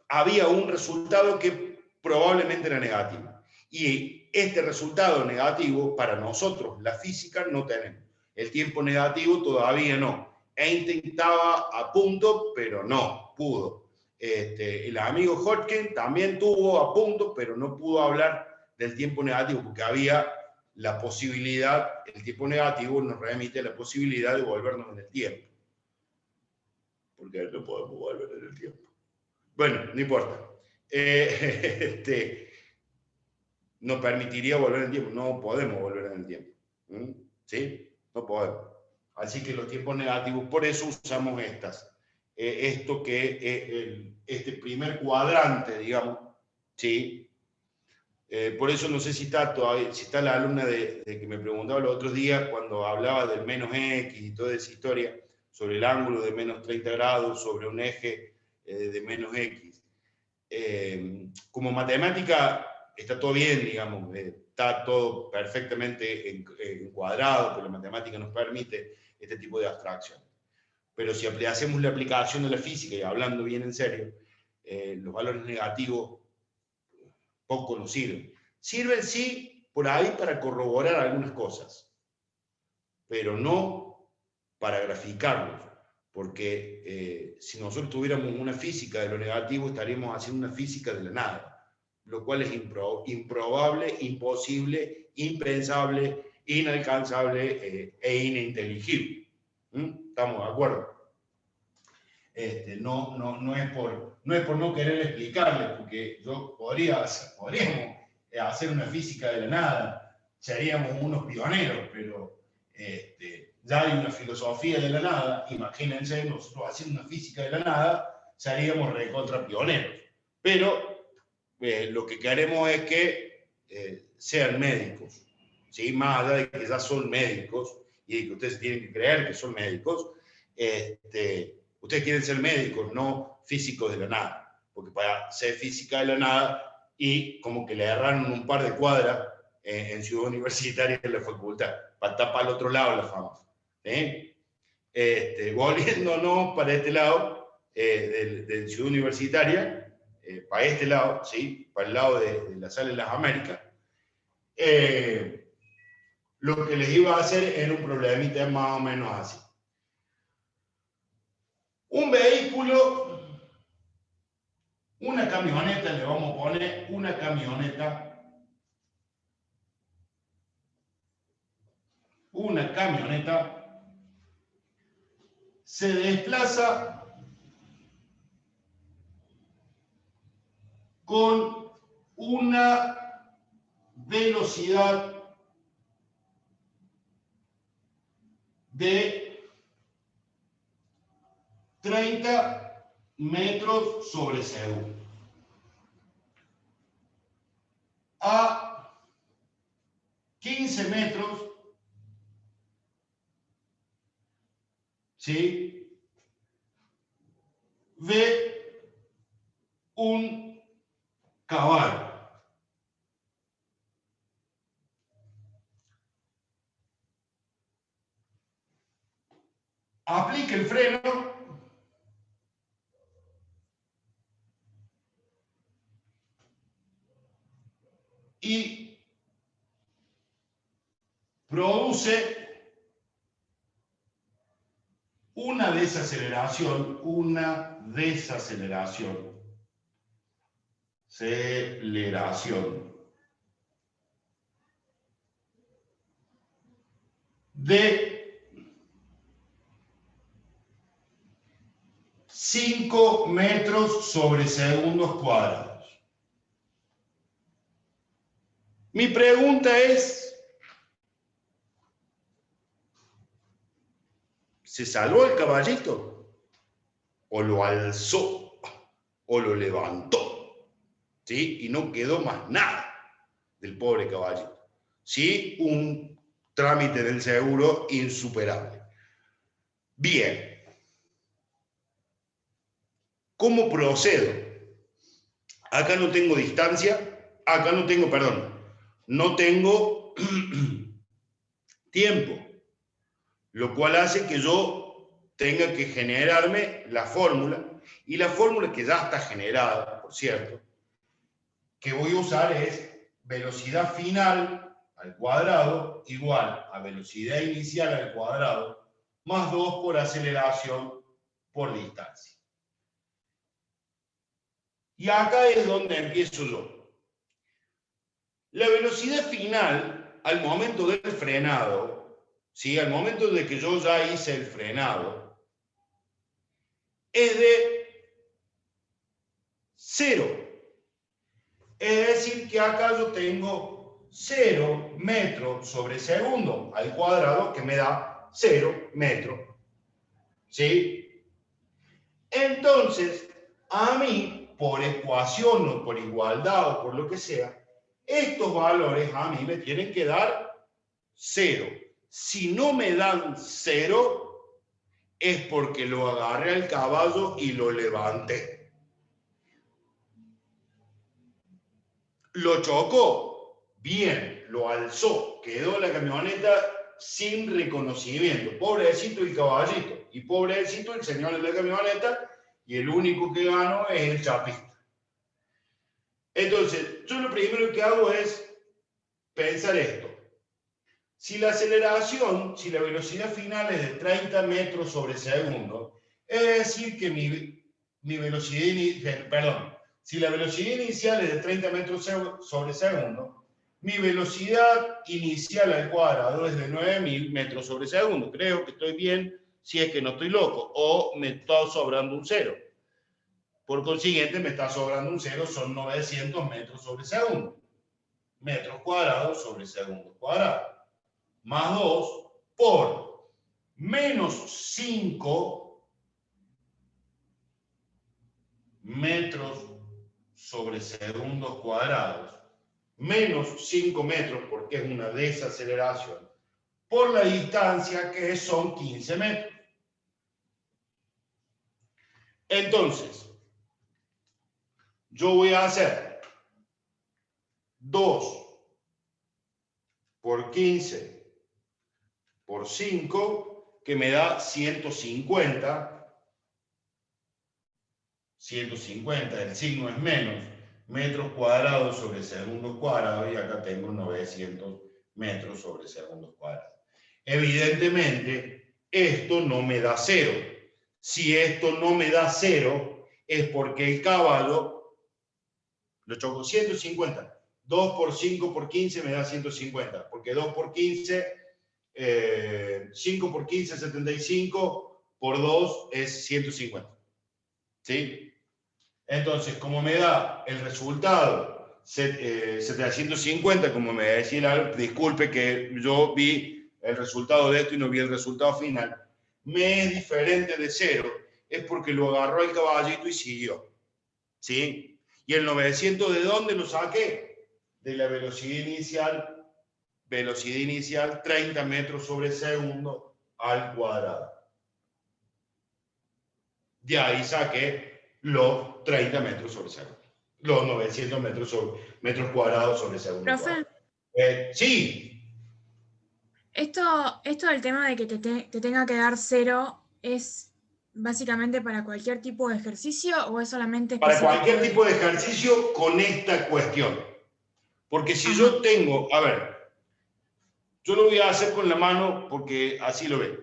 Había un resultado que probablemente era negativo. Y este resultado negativo, para nosotros, la física, no tenemos. El tiempo negativo todavía no. Einstein estaba a punto, pero no pudo. El amigo Hodgkin también tuvo a punto, pero no pudo hablar del tiempo negativo, porque había la posibilidad, el tiempo negativo nos remite a la posibilidad de volvernos en el tiempo. Porque no podemos volver en el tiempo. Bueno, no importa. Nos permitiría volver en el tiempo. No podemos volver en el tiempo. ¿Sí? No podemos. Así que los tiempos negativos, por eso usamos estas. Esto que este primer cuadrante, digamos, ¿sí? Por eso no sé si está la alumna que me preguntaba los otros días cuando hablaba del menos X y toda esa historia sobre el ángulo de menos 30 grados sobre un eje de menos X. Como matemática está todo bien, digamos, está todo perfectamente encuadrado, porque la matemática nos permite este tipo de abstracción. Pero si hacemos la aplicación de la física y hablando bien en serio, los valores negativos poco nos sirven. Sirven sí por ahí para corroborar algunas cosas, pero no para graficarlos, porque si nosotros tuviéramos una física de lo negativo, estaríamos haciendo una física de la nada. lo cual es improbable, imposible, impensable, inalcanzable e ininteligible. ¿Estamos de acuerdo? No es por no querer explicarles, porque podríamos hacer una física de la nada, seríamos unos pioneros, pero ya hay una filosofía de la nada. Imagínense, nosotros haciendo una física de la nada, seríamos recontra pioneros. Pero lo que queremos es que sean médicos, ¿sí? Más allá de que ya son médicos y de que ustedes tienen que creer que son médicos, ustedes quieren ser médicos, no físicos de la nada, porque para ser física de la nada y como que le erraron un par de cuadras en Ciudad Universitaria en la facultad, para estar para el otro lado la fama. ¿Sí? Volviéndonos para este lado de Ciudad Universitaria, para este lado, ¿sí? Para el lado de la Sala de las Américas, lo que les iba a hacer era un problemita más o menos así. Un vehículo, una camioneta, le vamos a poner una camioneta, se desplaza con una velocidad de 30 metros sobre segundo. A 15 metros, ¿sí? Ve un caballo. Aplique el freno y produce una desaceleración, de 5 metros sobre segundos cuadrados. Mi pregunta es, ¿se salvó el caballito? ¿O lo alzó? ¿O lo levantó? ¿Sí? Y no quedó más nada del pobre caballito. ¿Sí? Un trámite del seguro insuperable. Bien. ¿Cómo procedo? Acá no tengo distancia, no tengo tiempo, lo cual hace que yo tenga que generarme la fórmula, y la fórmula que ya está generada, por cierto, que voy a usar es velocidad final al cuadrado igual a velocidad inicial al cuadrado más 2 por aceleración por distancia. Y acá es donde empiezo yo. La velocidad final, al momento del frenado, ¿sí? Al momento de que yo ya hice el frenado, es de 0. Es decir, que acá yo tengo 0 metros sobre segundo al cuadrado, que me da 0 metros. ¿Sí? Entonces, a mí, por ecuación o por igualdad o por lo que sea, estos valores a mí me tienen que dar 0. Si no me dan 0, es porque lo agarré al caballo y lo levanté. ¿Lo chocó? Bien, lo alzó. Quedó la camioneta sin reconocimiento. Pobrecito el caballito y pobrecito el señor de la camioneta, y el único que ganó es el chapista. Entonces, yo lo primero que hago es pensar esto. Si la aceleración, si la velocidad final es de 30 metros sobre segundo, es decir que mi velocidad, Si la velocidad inicial es de 30 metros sobre segundo, mi velocidad inicial al cuadrado es de 9.000 metros sobre segundo. Creo que estoy bien si es que no estoy loco, o me está sobrando un cero. Por consiguiente, me está sobrando un cero, son 900 metros sobre segundo. Metros cuadrados sobre segundos cuadrados. Más 2 por menos 5 metros sobre segundos cuadrados. Menos 5 metros porque es una desaceleración. Por la distancia que son 15 metros. Entonces, yo voy a hacer 2 por 15 por 5, que me da 150. 150, el signo es menos, metros cuadrados sobre segundos cuadrados, y acá tengo 900 metros sobre segundos cuadrados. Evidentemente, esto no me da 0. Si esto no me da 0, es porque el caballo lo chocó. 150. 2 por 5 por 15 me da 150, porque 2 por 15, 5 por 15, 75, por 2 es 150. ¿Sí? Entonces, como me da el resultado 750, como me decía, disculpe que yo vi el resultado de esto y no vi el resultado final, me es diferente de 0, es porque lo agarró el caballito y siguió. ¿Sí? ¿Y el 900 de dónde lo saqué? De la velocidad inicial 30 metros sobre segundo al cuadrado. De ahí saqué los 30 metros sobre segundo. Los 900 metros cuadrados sobre segundo. Profe. Sí. Esto del tema de que te tenga que dar 0 es básicamente para cualquier tipo de ejercicio, ¿o es solamente para específico cualquier tipo de ejercicio con esta cuestión? Porque si yo tengo, a ver, yo lo voy a hacer con la mano porque así lo ven,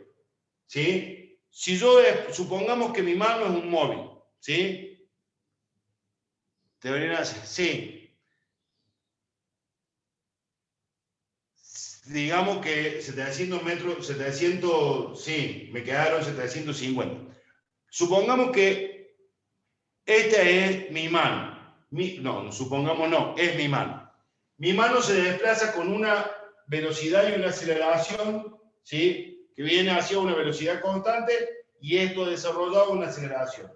¿sí? Si yo, supongamos que mi mano es un móvil, ¿sí? Deberían hacer, sí. Digamos que 700 metros, 700, sí, me quedaron 750. Supongamos que esta es mi mano. No, supongamos no, es mi mano. Mi mano se desplaza con una velocidad y una aceleración, ¿sí? Que viene hacia una velocidad constante, y esto desarrolla una aceleración.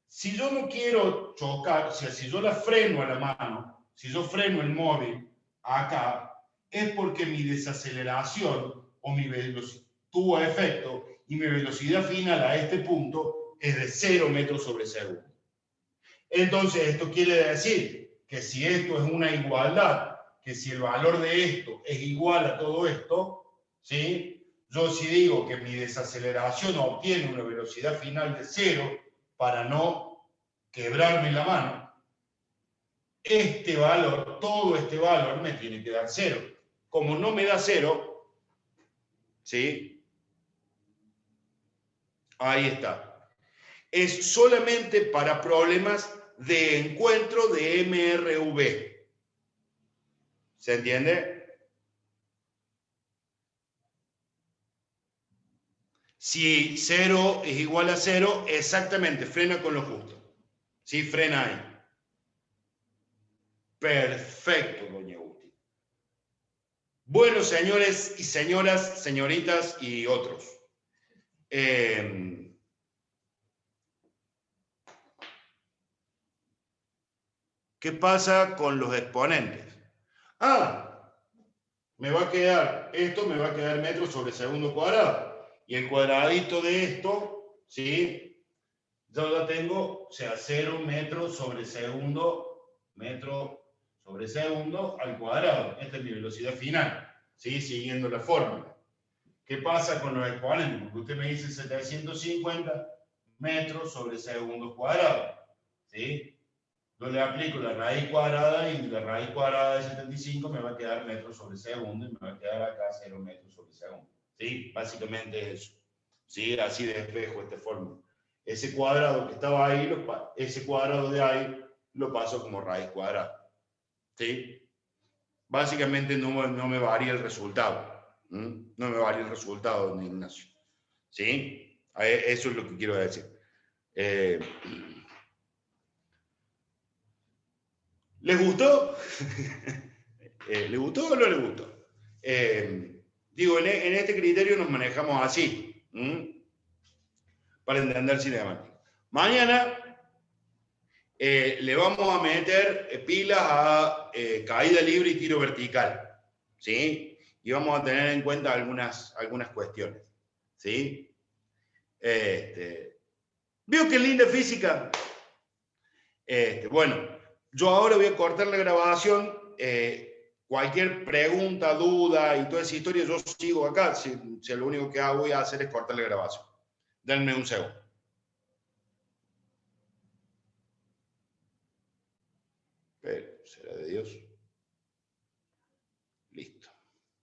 Si yo no quiero chocar, o sea, si yo la freno a la mano, si yo freno el móvil acá, es porque mi desaceleración o mi velocidad tuvo efecto y mi velocidad final a este punto es de 0 metros sobre segundo. Entonces, esto quiere decir que si esto es una igualdad, que si el valor de esto es igual a todo esto, ¿sí? Yo si digo que mi desaceleración obtiene una velocidad final de 0 para no quebrarme la mano, este valor, todo este valor me tiene que dar 0. Como no me da 0, ¿sí? Ahí está. Es solamente para problemas de encuentro de MRV. ¿Se entiende? Si 0 es igual a 0, exactamente, frena con lo justo. ¿Sí? Frena ahí. Perfecto, doña Guti. Bueno, señores y señoras, señoritas y otros. ¿Qué pasa con los exponentes? Me va a quedar, esto me va a quedar metros sobre segundo cuadrado. Y el cuadradito de esto, ¿sí? Yo lo tengo, o sea, 0 metros sobre segundo, metro sobre segundo al cuadrado. Esta es mi velocidad final, ¿sí? Siguiendo la fórmula. ¿Qué pasa con los exponentes? Porque usted me dice 750 metros sobre segundo cuadrado, ¿sí? Yo le aplico la raíz cuadrada, y la raíz cuadrada de 75 me va a quedar metros sobre segundo, y me va a quedar acá 0 metros sobre segundo. ¿Sí? Básicamente es eso. ¿Sí? Así de espejo esta fórmula. Ese cuadrado que estaba ahí, ese cuadrado de ahí, lo paso como raíz cuadrada. ¿Sí? Básicamente no me varía el resultado. No me varía el resultado, don Ignacio. ¿Sí? Eso es lo que quiero decir. ¿Les gustó? ¿Les gustó o no les gustó? Digo, en este criterio nos manejamos así, para entender cinemática. Mañana le vamos a meter pilas a caída libre y tiro vertical, ¿sí? Y vamos a tener en cuenta algunas cuestiones, ¿sí? ¿Vio qué linda física? Bueno, yo ahora voy a cortar la grabación. Cualquier pregunta, duda y toda esa historia, yo sigo acá. Si lo único que voy a hacer es cortar la grabación. Denme un segundo. Pero, será de Dios.